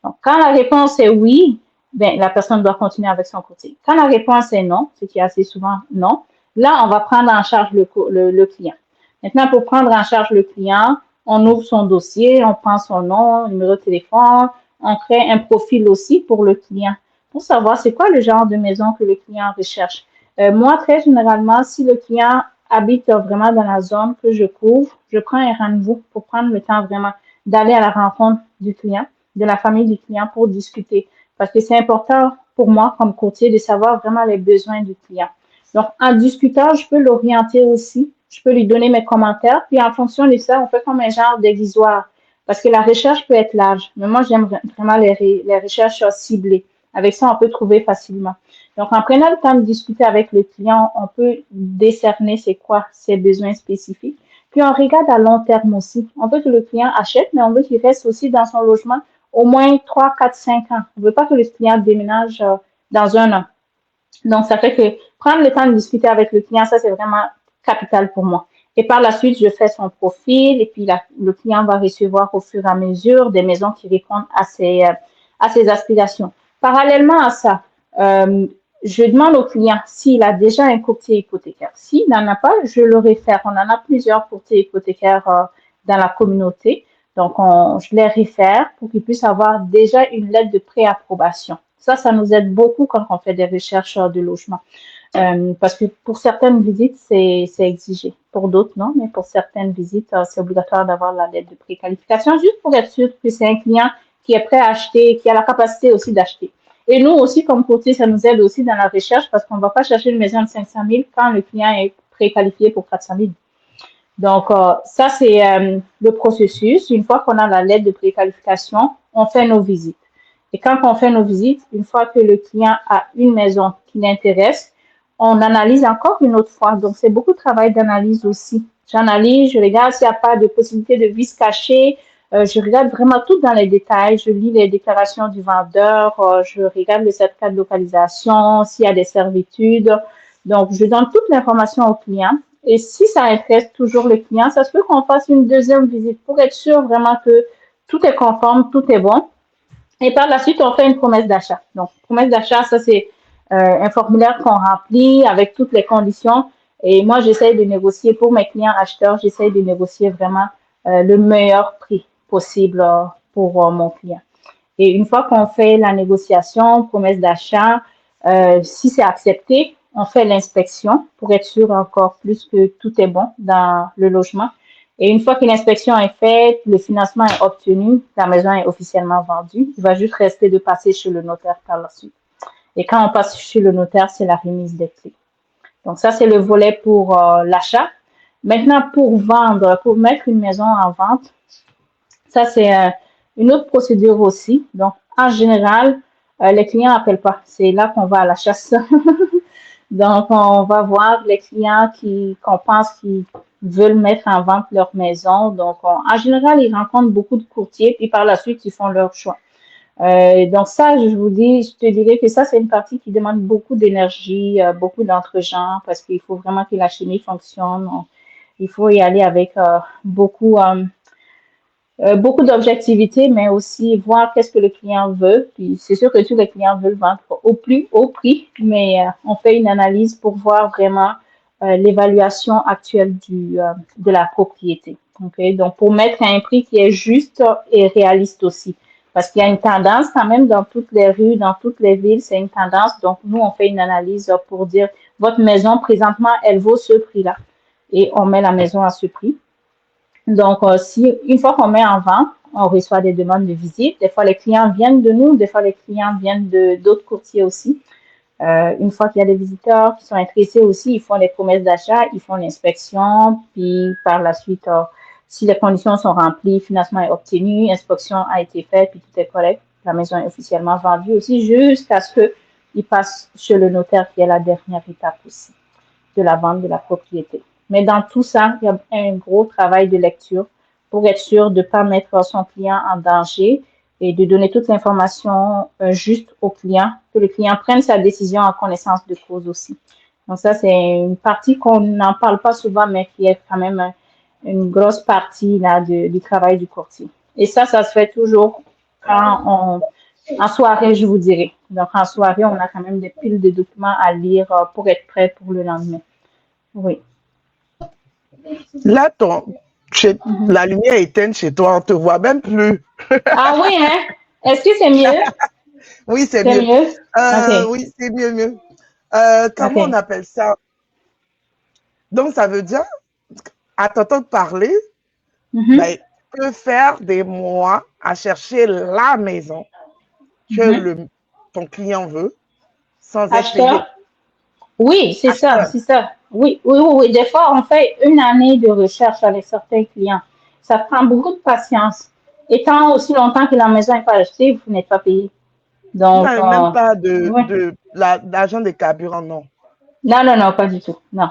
Donc, quand la réponse est oui, ben, la personne doit continuer avec son courtier. Quand la réponse est non, ce qui est assez souvent non, là, on va prendre en charge le client. Maintenant, pour prendre en charge le client, on ouvre son dossier, on prend son nom, numéro de téléphone, on crée un profil aussi pour le client pour savoir c'est quoi le genre de maison que le client recherche. Moi, très généralement, si le client habite vraiment dans la zone que je couvre, je prends un rendez-vous pour prendre le temps vraiment d'aller à la rencontre du client, de la famille du client pour discuter. Parce que c'est important pour moi comme courtier de savoir vraiment les besoins du client. Donc, en discutant, je peux l'orienter aussi. Je peux lui donner mes commentaires. Puis, en fonction de ça, on fait comme un genre d'aiguisoire. Parce que la recherche peut être large. Mais moi, j'aime vraiment les recherches ciblées. Avec ça, on peut trouver facilement. Donc, en prenant le temps de discuter avec le client, on peut décerner c'est quoi ses besoins spécifiques. Puis, on regarde à long terme aussi. On veut que le client achète, mais on veut qu'il reste aussi dans son logement au moins 3, 4, 5 ans. On ne veut pas que le client déménage dans un an. Donc, ça fait que prendre le temps de discuter avec le client, ça, c'est vraiment capital pour moi. Et par la suite, je fais son profil et puis le client va recevoir au fur et à mesure des maisons qui répondent à ses aspirations. Parallèlement à ça, je demande au client s'il a déjà un courtier hypothécaire. S'il n'en a pas, je le réfère. On en a plusieurs courtiers hypothécaires dans la communauté. Donc, je les réfère pour qu'ils puissent avoir déjà une lettre de préapprobation. Ça nous aide beaucoup quand on fait des recherches de logement. Parce que pour certaines visites, c'est exigé. Pour d'autres, non, mais pour certaines visites, c'est obligatoire d'avoir la lettre de préqualification, juste pour être sûr que c'est un client qui est prêt à acheter, qui a la capacité aussi d'acheter. Et nous aussi, comme courtier, ça nous aide aussi dans la recherche parce qu'on ne va pas chercher une maison de 500 000 quand le client est préqualifié pour 400 000. Donc, ça, c'est le processus. Une fois qu'on a la lettre de préqualification, on fait nos visites. Et quand on fait nos visites, une fois que le client a une maison qui l'intéresse, on analyse encore une autre fois. Donc, c'est beaucoup de travail d'analyse aussi. J'analyse, je regarde s'il n'y a pas de possibilité de vice caché. Je regarde vraiment tout dans les détails. Je lis les déclarations du vendeur. Je regarde le certificat de localisation, s'il y a des servitudes. Donc, je donne toute l'information au client. Et si ça intéresse toujours le client, ça se peut qu'on fasse une deuxième visite pour être sûr vraiment que tout est conforme, tout est bon. Et par la suite, on fait une promesse d'achat. Donc, promesse d'achat, ça, c'est un formulaire qu'on remplit avec toutes les conditions. Et moi, j'essaye de négocier pour mes clients acheteurs, j'essaye de négocier vraiment le meilleur prix possible pour mon client. Et une fois qu'on fait la négociation, promesse d'achat, si c'est accepté, on fait l'inspection pour être sûr encore plus que tout est bon dans le logement. Et une fois que l'inspection est faite, le financement est obtenu, la maison est officiellement vendue. Il va juste rester de passer chez le notaire par la suite. Et quand on passe chez le notaire, c'est la remise des clés. Donc ça, c'est le volet pour l'achat. Maintenant, pour vendre, pour mettre une maison en vente, ça, c'est une autre procédure aussi. Donc, en général, les clients n'appellent pas. C'est là qu'on va à la chasse. Donc, on va voir les clients qu'on pense qu'ils veulent mettre en vente leur maison. Donc, en général, ils rencontrent beaucoup de courtiers, puis par la suite, ils font leur choix. Donc, ça, je te dirais que ça, c'est une partie qui demande beaucoup d'énergie, beaucoup d'entre-gens, parce qu'il faut vraiment que la chimie fonctionne. Il faut y aller avec beaucoup d'objectivité, mais aussi voir qu'est-ce que le client veut. Puis c'est sûr que tous les clients veulent vendre au plus haut prix, mais on fait une analyse pour voir vraiment l'évaluation actuelle de la propriété. Okay? Donc, pour mettre un prix qui est juste et réaliste aussi. Parce qu'il y a une tendance quand même dans toutes les rues, dans toutes les villes, c'est une tendance. Donc, nous, on fait une analyse pour dire, votre maison, présentement, elle vaut ce prix-là. et on met la maison à ce prix. Donc, si une fois qu'on met en vente, on reçoit des demandes de visite. Des fois, les clients viennent de nous, des fois, les clients viennent de d'autres courtiers aussi. Une fois qu'il y a des visiteurs qui sont intéressés aussi, ils font les promesses d'achat, ils font l'inspection, puis par la suite, si les conditions sont remplies, financement est obtenu, inspection a été faite, puis tout est correct, la maison est officiellement vendue aussi, jusqu'à ce qu'il passe chez le notaire, qui est la dernière étape aussi de la vente de la propriété. Mais dans tout ça, il y a un gros travail de lecture pour être sûr de ne pas mettre son client en danger et de donner toute l'information juste au client, que le client prenne sa décision en connaissance de cause aussi. Donc ça, c'est une partie qu'on n'en parle pas souvent, mais qui est quand même une grosse partie là, du travail du courtier. Et ça se fait toujours en soirée, je vous dirais. Donc, en soirée, on a quand même des piles de documents à lire pour être prêt pour le lendemain. Oui. Là, la lumière est éteinte chez toi, on te voit même plus. Ah oui, hein? Est-ce que c'est mieux? Oui, c'est C'est mieux. mieux? OK. Oui, c'est mieux. Comment on OK. appelle ça? Donc, ça veut dire, à t'entendre parler, ben, tu peux faire des mois à chercher la maison que ton client veut sans être payé. Acheteur? Oui, c'est ça, Acheteur. c'est ça. Oui, oui, oui, oui. Des fois, on fait une année de recherche avec certains clients. Ça prend beaucoup de patience. Et tant aussi longtemps que la maison n'est pas achetée, vous n'êtes pas payé. Vous Donc, n'avez même pas oui. d'argent de carburant, non. Non, non, non, pas du tout. Non.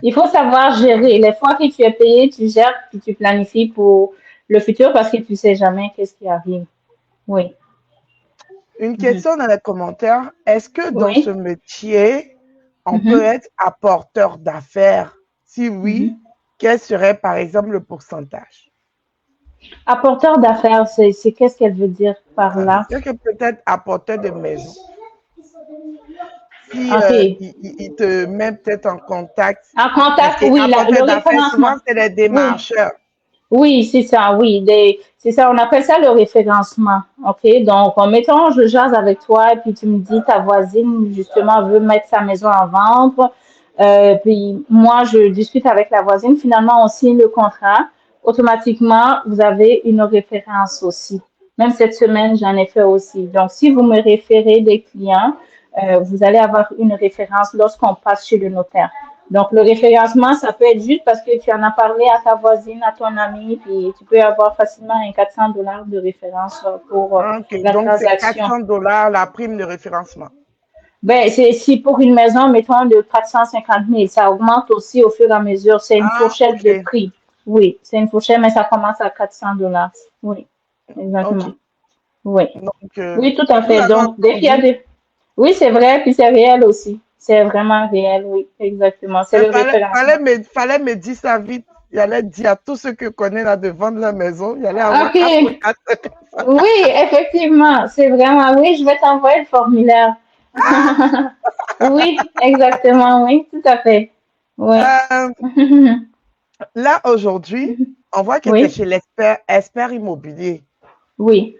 Il faut savoir gérer. Les fois que tu es payé, tu gères, puis tu planifies pour le futur parce que tu sais jamais qu'est-ce qui arrive. Oui. Une question dans les commentaires. Est-ce que dans ce Oui. métier, on peut être apporteur d'affaires? Si oui, quel serait par exemple le pourcentage? Apporteur d'affaires, c'est qu'est-ce qu'elle veut dire par là? C'est que peut-être apporteur de maison. Si OK. il te met peut-être en contact, En parce contact, que oui, apporteur le d'affaires, référencement. souvent, c'est les Oui. démarcheurs. Oui, c'est ça, oui. C'est ça, on appelle ça le référencement. OK? Donc, mettons, je jase avec toi et puis tu me dis ta voisine, justement, veut mettre sa maison en vente. Puis moi, je discute avec la voisine. Finalement, on signe le contrat. Automatiquement, vous avez une référence aussi. Même cette semaine, j'en ai fait aussi. Donc, si vous me référez des clients, vous allez avoir une référence lorsqu'on passe chez le notaire. Donc, le référencement, ça peut être juste parce que tu en as parlé à ta voisine, à ton ami, puis tu peux avoir facilement un 400 $ de référence pour OK. la Donc, c'est transaction. 400 $ la prime de référencement. Ben, si pour une maison, mettons, de 450 000, ça augmente aussi au fur et à mesure. C'est une fourchette de OK. prix. Oui, c'est une fourchette, mais ça commence à 400 $. Oui, exactement. OK. Oui. Donc, Oui, tout à vous fait. avez Donc, dès qu'il y a entendu. des... Oui, c'est vrai, puis c'est réel aussi. C'est vraiment réel, oui, exactement. C'est Il le référencement. fallait me dire ça vite. Il allait dire à tous ceux que je connais là de vendre leur maison, il allait avoir OK. 4 ou 4. Oui, effectivement, c'est vraiment, oui, je vais t'envoyer le formulaire. Oui, exactement, oui, tout à fait. Oui. Euh, Là, aujourd'hui, on voit que tu es Oui, chez l'expert immobilier. oui.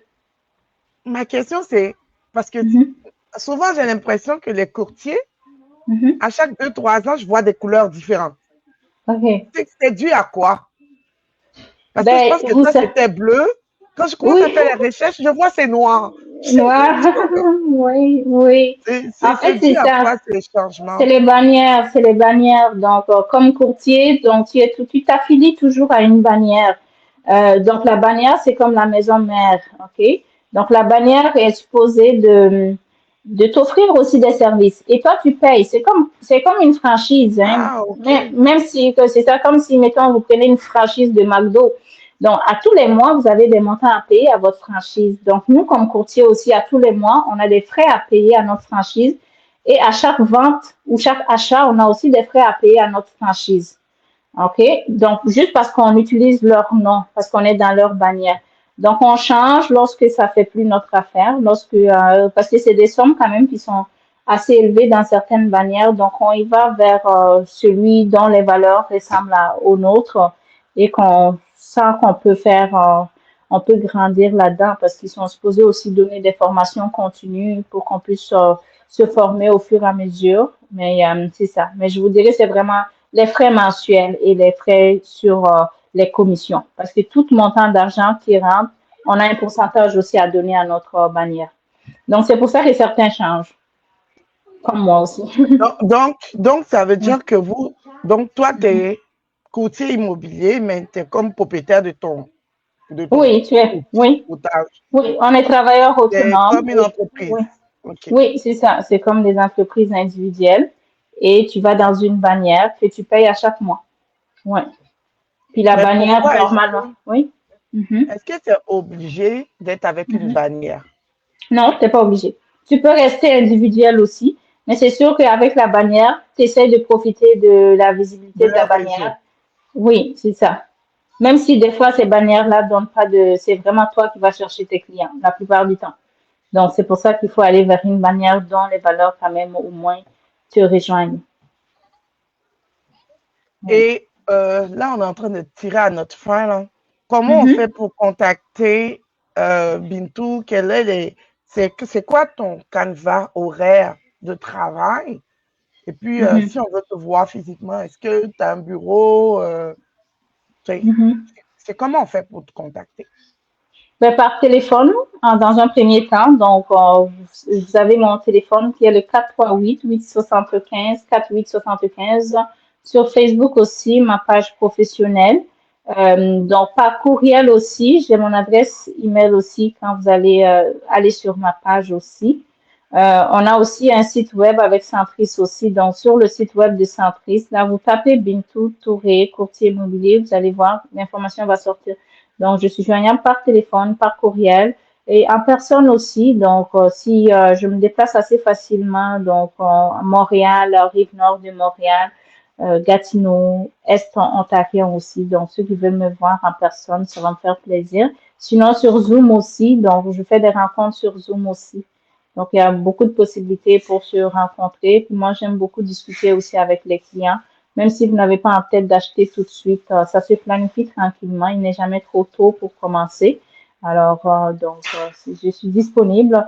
Ma question, c'est, parce que Mhm, souvent, j'ai l'impression que les courtiers, mhm. à chaque 2, 3 ans, je vois des couleurs différentes. OK. C'est dû à quoi? Parce que je Ben, pense que vous ça, savez, c'était bleu. Quand je commence à oui, faire les recherches, je vois c'est noir. noir, oui, oui. En fait, C'est dû c'est à ça. quoi ces C'est changements? les bannières, c'est les bannières. Donc, comme courtier, donc tu t'affilies toujours à une bannière. Donc, la bannière, c'est comme la maison mère, ok? Donc, la bannière est supposée de t'offrir aussi des services. Et toi, tu payes. C'est comme une franchise, hein? Ah, OK. Même si que c'est ça, comme si, mettons, vous prenez une franchise de McDo. Donc, à tous les mois, vous avez des montants à payer à votre franchise. Donc, nous, comme courtier aussi, à tous les mois, on a des frais à payer à notre franchise. Et à chaque vente ou chaque achat, on a aussi des frais à payer à notre franchise. OK? Donc, juste parce qu'on utilise leur nom, parce qu'on est dans leur bannière. Donc, on change lorsque ça fait plus notre affaire, parce que c'est des sommes quand même qui sont assez élevées dans certaines bannières. Donc, on y va vers celui dont les valeurs ressemblent aux nôtres et qu'on sent qu'on peut faire, on peut grandir là-dedans parce qu'ils sont supposés aussi donner des formations continues pour qu'on puisse se former au fur et à mesure. Mais c'est ça. Mais je vous dirais, c'est vraiment les frais mensuels et les frais sur les commissions. Parce que tout montant d'argent qui rentre, on a un pourcentage aussi à donner à notre bannière. Donc, c'est pour ça que certains changent, comme moi aussi. Donc, ça veut Oui. dire que donc toi, tu es courtier immobilier, mais tu es comme propriétaire de ton Oui, tu es. Oui, outage. oui, on est travailleur C'est autonome. comme une Et, entreprise. oui, OK. oui, c'est ça. C'est comme des entreprises individuelles. Et tu vas dans une bannière que tu payes à chaque mois. Oui. Puis la Mais bannière, pourquoi normalement. Oui. Mhm, est-ce que tu es obligé d'être avec une mhm. bannière? Non, tu n'es pas obligé. Tu peux rester individuel aussi, mais c'est sûr qu'avec la bannière, tu essaies de profiter de la De visibilité de la leur réseau. bannière. Oui, c'est ça. Même si des fois, ces bannières-là donnent pas de... C'est vraiment toi qui vas chercher tes clients, la plupart du temps. Donc, c'est pour ça qu'il faut aller vers une bannière dont les valeurs, quand même, au moins, te rejoignent. Oui. Et là, on est en train de tirer à notre fin, là. Comment on fait Mhm, pour contacter Bintou? C'est quoi ton canevas horaire de travail? Et puis, si mhm, on veut te voir physiquement, est-ce que tu as un bureau? C'est mhm. c'est comment on fait pour te contacter? Ben, par téléphone, dans un premier temps. Donc, vous avez mon téléphone qui est le 438 875 4875. Sur Facebook aussi, ma page professionnelle. Donc, par courriel aussi, j'ai mon adresse email aussi quand vous allez aller sur ma page aussi. On a aussi un site web avec Centris aussi. Donc, sur le site web de Centris, là, vous tapez Bintou Touré, courtier immobilier, vous allez voir, l'information va sortir. Donc, je suis joignable par téléphone, par courriel et en personne aussi. Donc, si je me déplace assez facilement, donc à Montréal, rive nord de Montréal, Gatineau, Est Ontario aussi. Donc, ceux qui veulent me voir en personne, ça va me faire plaisir. Sinon, sur Zoom aussi. Donc, je fais des rencontres sur Zoom aussi. Donc, il y a beaucoup de possibilités pour se rencontrer. Puis moi, j'aime beaucoup discuter aussi avec les clients. Même si vous n'avez pas en tête d'acheter tout de suite, ça se planifie tranquillement. Il n'est jamais trop tôt pour commencer. Alors, je suis disponible.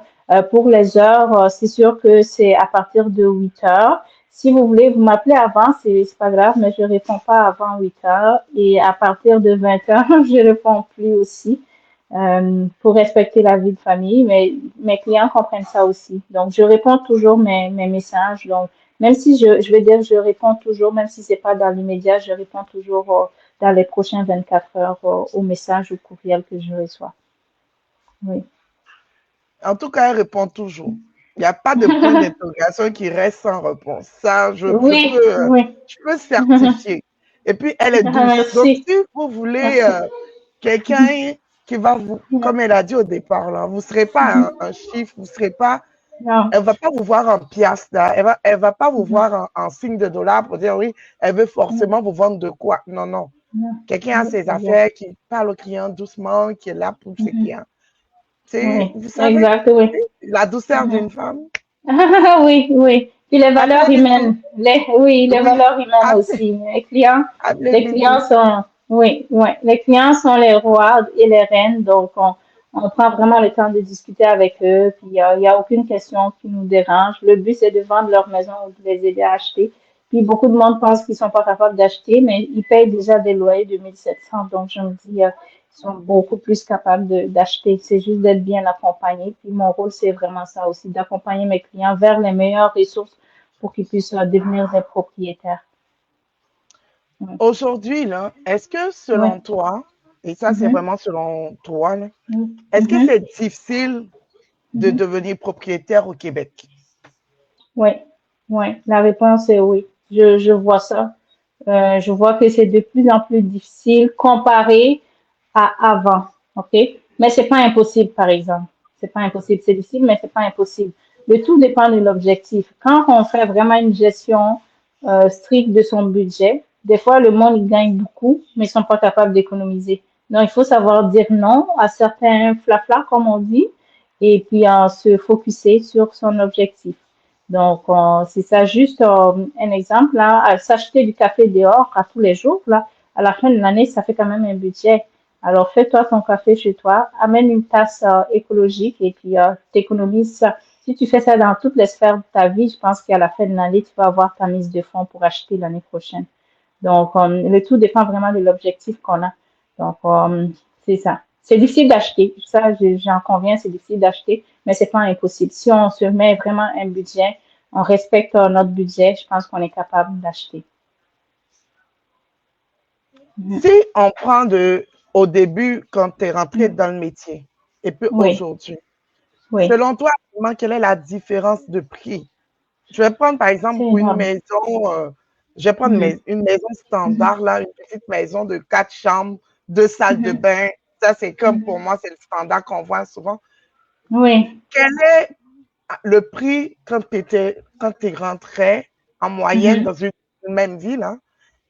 Pour les heures, c'est sûr que c'est à partir de 8 heures. Si vous voulez, vous m'appelez avant, c'est pas grave, mais je réponds pas avant 8 heures. Et à partir de 20 heures, je réponds plus aussi pour respecter la vie de famille. Mais mes clients comprennent ça aussi. Donc, je réponds toujours mes messages. Donc, même si je vais dire, je réponds toujours, même si c'est pas dans l'immédiat, je réponds toujours dans les prochaines 24 heures aux messages ou courriels que je reçois. Oui. En tout cas, elle répond toujours. Il n'y a pas de point d'interrogation qui reste sans réponse. Ça, Oui, oui. je peux certifier. Et puis, elle est douce. Donc, Merci. si vous voulez Merci. quelqu'un qui va vous, comme elle a dit au départ, là, vous ne serez pas un chiffre, vous serez pas, Non. elle ne va pas vous voir en piastres, là. Elle va pas vous voir en signe de dollar pour dire oui, elle veut forcément vous vendre de quoi. Non, non. Quelqu'un a ses Exact. affaires, qui parle aux clients doucement, qui est là pour ses clients. Oui, Vous savez, exact, oui. la douceur d'une femme. Oui, oui. Puis les valeurs Appelez tout. humaines. Oui, les Oui, valeurs humaines appelez, aussi. appelez Les clients Bintou. sont, oui, oui. Les clients sont les rois et les reines. Donc, on prend vraiment le temps de discuter avec eux. Puis, il y a aucune question qui nous dérange. Le but, c'est de vendre leur maison ou de les aider à acheter. Puis, beaucoup de monde pense qu'ils sont pas capables d'acheter, mais ils payent déjà des loyers de 1700. Donc, je me dis, ils sont beaucoup plus capables d'acheter. C'est juste d'être bien accompagné. Puis mon rôle, c'est vraiment ça aussi, d'accompagner mes clients vers les meilleures ressources pour qu'ils puissent devenir des propriétaires. Oui. Aujourd'hui, là, est-ce que Oui. selon toi, et ça c'est Mhm. vraiment selon toi, là, est-ce que Mhm. c'est difficile de Mhm. devenir propriétaire au Québec? Oui. Oui. La réponse est oui. Je vois ça. Je vois que c'est de plus en plus difficile comparé à avant. OK? Mais c'est pas impossible, par exemple. C'est pas impossible. C'est difficile, mais c'est pas impossible. Le tout dépend de l'objectif. Quand on fait vraiment une gestion stricte de son budget, des fois, le monde, il gagne beaucoup, mais ils sont pas capables d'économiser. Donc, il faut savoir dire non à certains flaflas, comme on dit, et puis se focuser sur son objectif. Donc, c'est ça juste un exemple, là, à s'acheter du café dehors à tous les jours, là, à la fin de l'année, ça fait quand même un budget. Alors, fais-toi ton café chez toi, amène une tasse écologique et puis t'économises ça. Si tu fais ça dans toutes les sphères de ta vie, je pense qu'à la fin de l'année, tu vas avoir ta mise de fonds pour acheter l'année prochaine. Donc, le tout dépend vraiment de l'objectif qu'on a. Donc, c'est ça. C'est difficile d'acheter. Ça, j'en conviens, c'est difficile d'acheter, mais c'est pas impossible. Si on se met vraiment un budget, on respecte notre budget, je pense qu'on est capable d'acheter. Si on prend au début, quand tu es rentré Mhm. dans le métier, et puis Oui, aujourd'hui, oui, selon toi, quelle est la différence de prix? Je vais prendre, par exemple, c'est pour une énorme. maison, je vais prendre Mhm. une maison Mhm. standard, là, une petite maison de 4 chambres, 2 salles de Mhm. bain. Ça, c'est comme pour Mhm. moi, c'est le standard qu'on voit souvent. Oui. Quel est le prix quand tu rentrais en moyenne Mhm. dans une même ville, hein,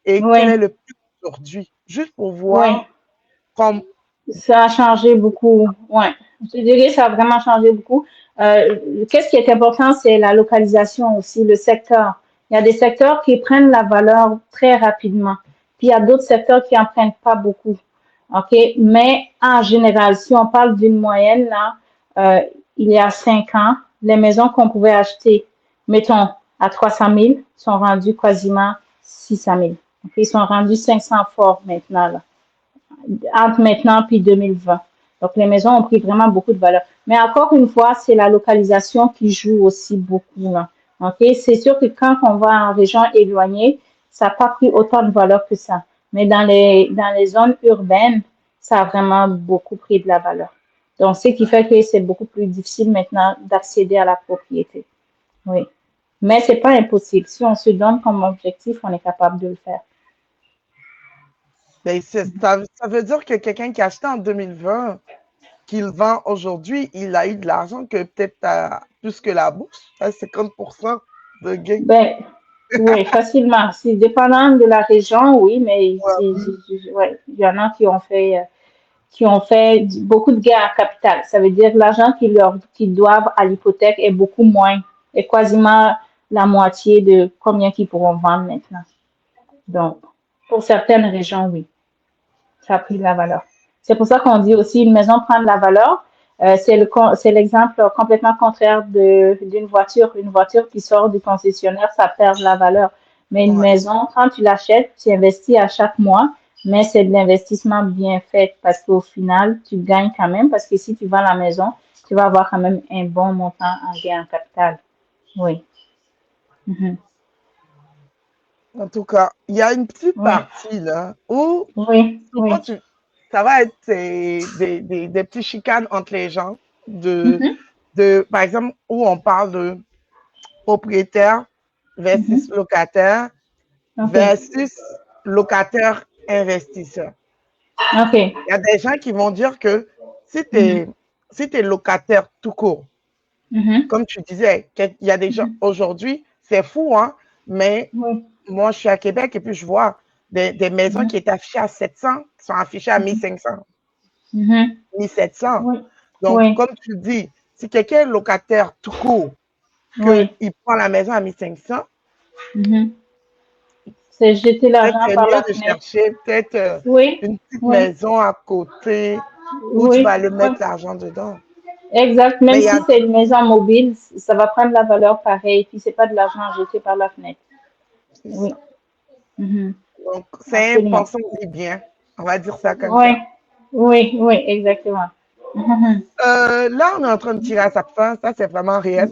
et quel est Oui, le prix aujourd'hui? Juste pour oui. voir comme. Ça a changé beaucoup. Ouais. Je dirais que ça a vraiment changé beaucoup. Qu'est-ce qui est important, c'est la localisation aussi, le secteur. Il y a des secteurs qui prennent la valeur très rapidement. Puis il y a d'autres secteurs qui en prennent pas beaucoup. OK? Mais en général, si on parle d'une moyenne, là, il y a 5 ans, les maisons qu'on pouvait acheter, mettons, à 300 000 sont rendues quasiment 600 000. OK? Ils sont rendus 500 forts maintenant, là, entre maintenant puis 2020. Donc, les maisons ont pris vraiment beaucoup de valeur. Mais encore une fois, c'est la localisation qui joue aussi beaucoup, là. OK? C'est sûr que quand on va en région éloignée, ça n'a pas pris autant de valeur que ça. Mais dans les zones urbaines, ça a vraiment beaucoup pris de la valeur. Donc, ce qui fait que c'est beaucoup plus difficile maintenant d'accéder à la propriété. Oui. Mais c'est pas impossible. Si on se donne comme objectif, on est capable de le faire. Ben, ça veut dire que quelqu'un qui a acheté en 2020, qu'il vend aujourd'hui, il a eu de l'argent que peut-être plus que la bourse, à 50% de gain. Ben, oui, facilement. C'est dépendant de la région, oui, mais Ouais. ouais, il y en a qui ont fait beaucoup de gains en capital. Ça veut dire que l'argent qu'ils doivent à l'hypothèque est beaucoup moins, est quasiment la moitié de combien qu'ils pourront vendre maintenant. Donc, pour certaines régions, oui, ça a pris de la valeur. C'est pour ça qu'on dit aussi une maison prend de la valeur. C'est l'exemple complètement contraire d'une voiture. Une voiture qui sort du concessionnaire, ça perd de la valeur. Mais une Ouais. maison, quand tu l'achètes, tu investis à chaque mois, mais c'est de l'investissement bien fait parce qu'au final, tu gagnes quand même parce que si tu vends la maison, tu vas avoir quand même un bon montant en gain en capital. Oui. Mhm. En tout cas, il y a une petite Oui. partie là où Oui. souvent Oui. ça va être des petits chicanes entre les gens Mhm. par exemple, où on parle de propriétaire versus Mhm. locataire OK. versus locataire investisseur. OK. Il y a des gens qui vont dire que si tu es, Mhm. si t'es locataire tout court, Mhm. comme tu disais, il y a des gens Mhm. aujourd'hui, c'est fou, hein, mais Oui. moi, je suis à Québec et puis je vois des maisons qui Mhm. étaient affichées à 700, qui sont affichées à Mhm. 1500, Mhm. 1700. Oui. Donc, Oui. comme tu dis, si quelqu'un est locataire tout court, Oui. qu'il prend la maison à 1500, Mhm. C'est jeter peut-être l'argent c'est par mieux la de fenêtre. chercher peut-être Oui. une petite Oui. maison à côté où tu vas Oui. aller Oui. mettre l'argent dedans. Exact. Mais Même il y a si c'est une maison mobile, ça va prendre la valeur pareille. Puis c'est pas de l'argent jeté par la fenêtre. c'est Oui. ça. Mhm. Donc, c'est Absolument. pensons-y bien. On va dire ça comme Oui. ça. Oui. Oui. Exactement. Mhm. Là, on est en train de tirer à sa fin. Ça, c'est vraiment réel. OK.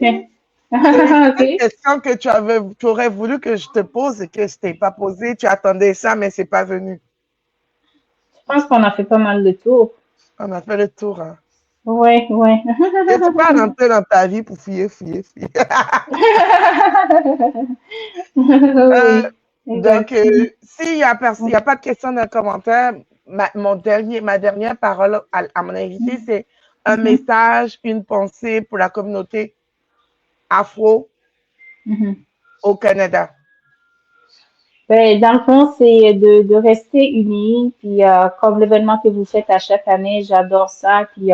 C'est une OK. petite question que tu aurais voulu que je te pose et que je t'ai pas posée. Tu attendais ça, mais c'est pas venu. Je pense qu'on a fait pas mal de tours. On a fait le tour. Hein. Oui. Oui. Et tu pas rentrer dans ta vie pour fouiller, fouiller, fouiller. Euh, Oui. Exact. donc, s'il y a pas de questions dans le commentaire, ma dernière parole à mon invité, c'est un Mhm. message, une pensée pour la communauté afro Mhm. au Canada. Ben, dans le fond, c'est de rester unis. Puis, comme l'événement que vous faites à chaque année, j'adore ça. Puis,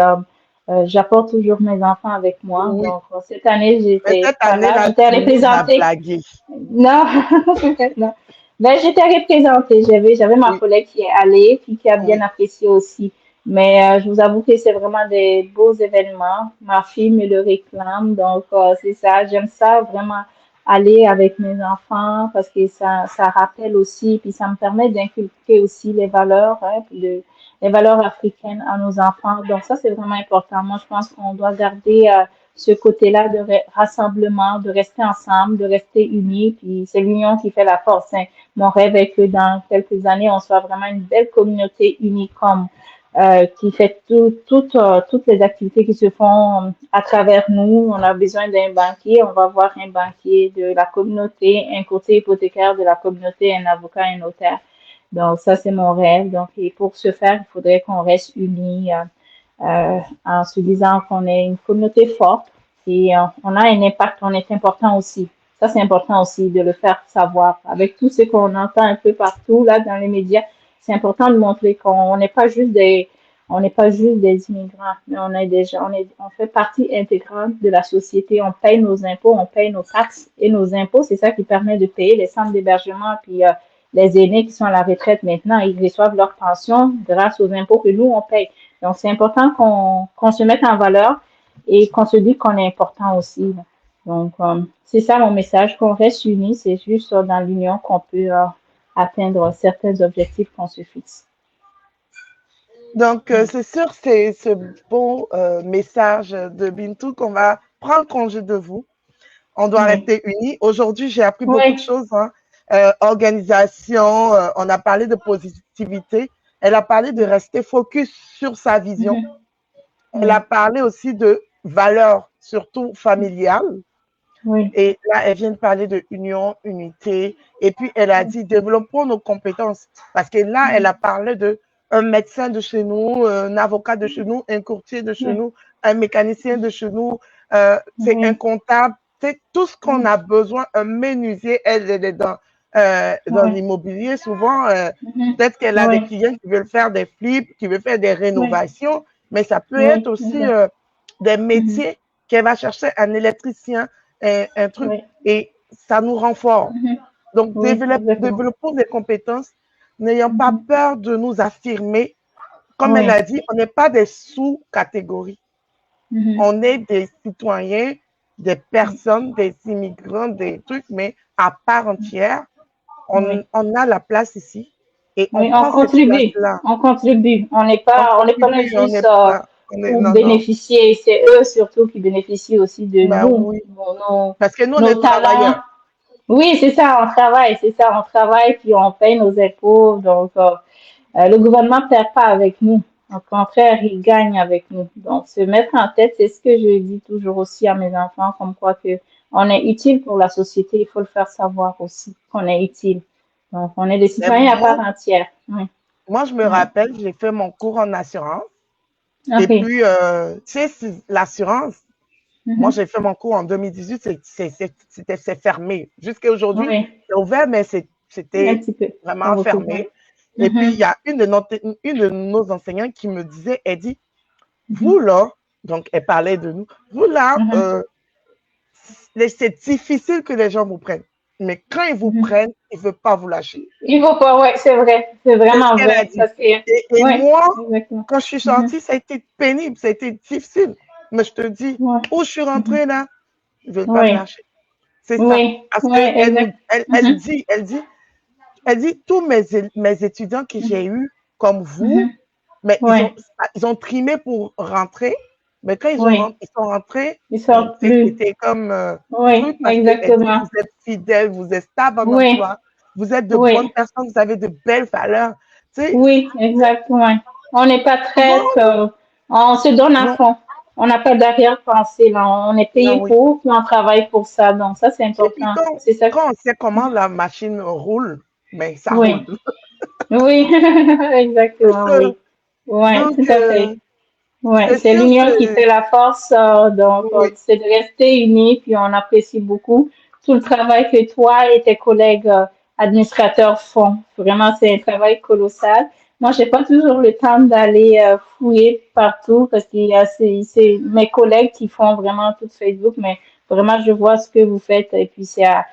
j'apporte toujours mes enfants avec moi. Oui. Donc, cette année, Mais j'étais cette pas là. année-là, J'étais tu nous as représentée. blagué. Non, non. Ben, j'étais représentée. J'avais ma Oui, collègue qui est allée, puis qui a bien oui. apprécié aussi. Mais je vous avoue que c'est vraiment des beaux événements. Ma fille me le réclame, donc c'est ça. J'aime ça vraiment aller avec mes enfants parce que ça rappelle aussi, puis ça me permet d'inculquer aussi les valeurs, hein, les valeurs africaines à nos enfants. Donc ça, c'est vraiment important. Moi, je pense qu'on doit garder ce côté-là de rassemblement, de rester ensemble, de rester unis, puis c'est l'union qui fait la force, hein. Mon rêve est que dans quelques années, on soit vraiment une belle communauté unie comme qui fait toutes les activités qui se font à travers nous. On a besoin d'un banquier, on va voir un banquier de la communauté, un courtier hypothécaire de la communauté, un avocat, un notaire. Donc, ça, c'est mon rêve. Donc, et pour ce faire, il faudrait qu'on reste unis en se disant qu'on est une communauté forte et on a un impact, on est important aussi. Ça, c'est important aussi de le faire savoir. Avec tout ce qu'on entend un peu partout, là, dans les médias, c'est important de montrer qu'on n'est pas juste on n'est pas juste des immigrants, mais on est déjà, on fait partie intégrante de la société. On paye nos impôts, on paye nos taxes et nos impôts. C'est ça qui permet de payer les centres d'hébergement. Puis les aînés qui sont à la retraite maintenant, ils reçoivent leur pension grâce aux impôts que nous, on paye. Donc, c'est important qu'on se mette en valeur et qu'on se dise qu'on est important aussi. Donc, c'est ça mon message, qu'on reste unis. C'est juste dans l'union qu'on peut atteindre certains objectifs qu'on se fixe. Donc, c'est sûr, c'est ce beau message de Bintou qu'on va prendre congé de vous. On doit rester unis. Aujourd'hui, j'ai appris beaucoup de choses. Hein. Organisation, on a parlé de positivité. Elle a parlé de rester focus sur sa vision. Elle a parlé aussi de valeurs, surtout familiales. Et là, elle vient de parler de union, unité. Et puis, elle a dit, développons nos compétences. Parce que là, elle a parlé de un médecin de chez nous, un avocat de chez nous, un courtier de chez nous, un mécanicien de chez nous, c'est un comptable, c'est tout ce qu'on a besoin, un menuisier, elle est dans l'immobilier, souvent, peut-être qu'elle a des clients qui veulent faire des flips, qui veulent faire des rénovations, mais ça peut être aussi des métiers qu'elle va chercher un électricien, un truc, et ça nous rend fort. Donc, développons des compétences, n'ayons pas peur de nous affirmer. Comme elle a dit, on n'est pas des sous-catégories. On est des citoyens, des personnes, des immigrants, des trucs, mais à part entière, on a la place ici. Et on contribue. On contribue. On n'est pas juste pour bénéficier. C'est eux surtout qui bénéficient aussi de nous. Parce que nous, on est travailleurs. Oui, c'est ça, on travaille, on travaille, puis on paye nos impôts. Donc, le gouvernement ne perd pas avec nous. Au contraire, il gagne avec nous. Donc, se mettre en tête, c'est ce que je dis toujours aussi à mes enfants, comme quoi que on est utile pour la société. Il faut le faire savoir aussi qu'on est utile. Donc, on est des citoyens à part entière. Moi, je me rappelle, j'ai fait mon cours en assurance. Et puis, tu sais, l'assurance, moi, j'ai fait mon cours en 2018, c'est fermé. Jusqu'à aujourd'hui, c'est ouvert, mais c'était vraiment fermé. Et puis, il y a une de nos enseignantes qui me disait, elle dit, vous là, donc elle parlait de nous, vous là, c'est difficile que les gens vous prennent. Mais quand ils vous prennent, ils ne veulent pas vous lâcher. Il ne faut pas, oui, c'est vrai. C'est vraiment vrai. Et moi, quand je suis sortie, ça a été pénible, ça a été difficile. Mais je te dis, où je suis rentrée là, ils ne veulent pas me lâcher. C'est ça. Parce elle dit, tous mes étudiants que j'ai eus, comme vous, mais ils ont trimé pour rentrer. Mais quand ils sont rentrés, c'était comme exactement. Vous êtes fidèles, vous êtes stable en emploi, vous êtes de bonnes personnes, vous avez de belles valeurs. Tu sais, oui, exactement. On n'est pas très... on se donne à fond. On n'a pas d'arrière-pensée. On est payé pour, puis on travaille pour ça. Donc, ça, c'est important. Quand on sait comment la machine roule, mais ça roule. Oui, exactement, oui. Oui, tout à fait. Ouais, c'est l'union qui fait la force, donc c'est de rester unis, puis on apprécie beaucoup tout le travail que toi et tes collègues administrateurs font. Vraiment, c'est un travail colossal. Moi, j'ai pas toujours le temps d'aller fouiller partout parce qu'il y a c'est mes collègues qui font vraiment tout Facebook, mais vraiment, je vois ce que vous faites et puis c'est à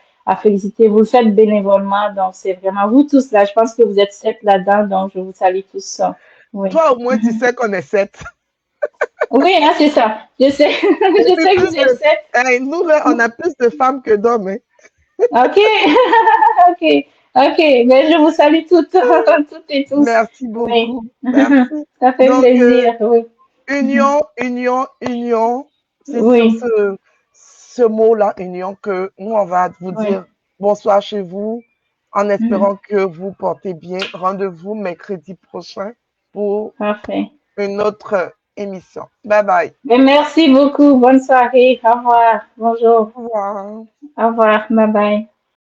féliciter. Vous le faites bénévolement, donc c'est vraiment vous tous là. Je pense que vous êtes 7 là-dedans, donc je vous salue tous. Oui. Toi, au moins, tu sais qu'on est 7. Oui, hein, c'est ça. Je sais que vous êtes 7. Nous, là, on a plus de femmes que d'hommes. Hein. OK. OK. OK. Mais je vous salue toutes, toutes et tous. Merci Oui. beaucoup. Merci. Ça fait Donc, plaisir. Oui. union, union, union. C'est sur Oui. ce mot-là, union, que nous, on va vous Oui. dire bonsoir chez vous, en espérant que vous portez bien. Rendez-vous mercredi prochain pour Parfait. une autre émission. Bye bye. Mais merci beaucoup. Bonne soirée. Au revoir. Bonjour. Au revoir. Au revoir. Bye bye.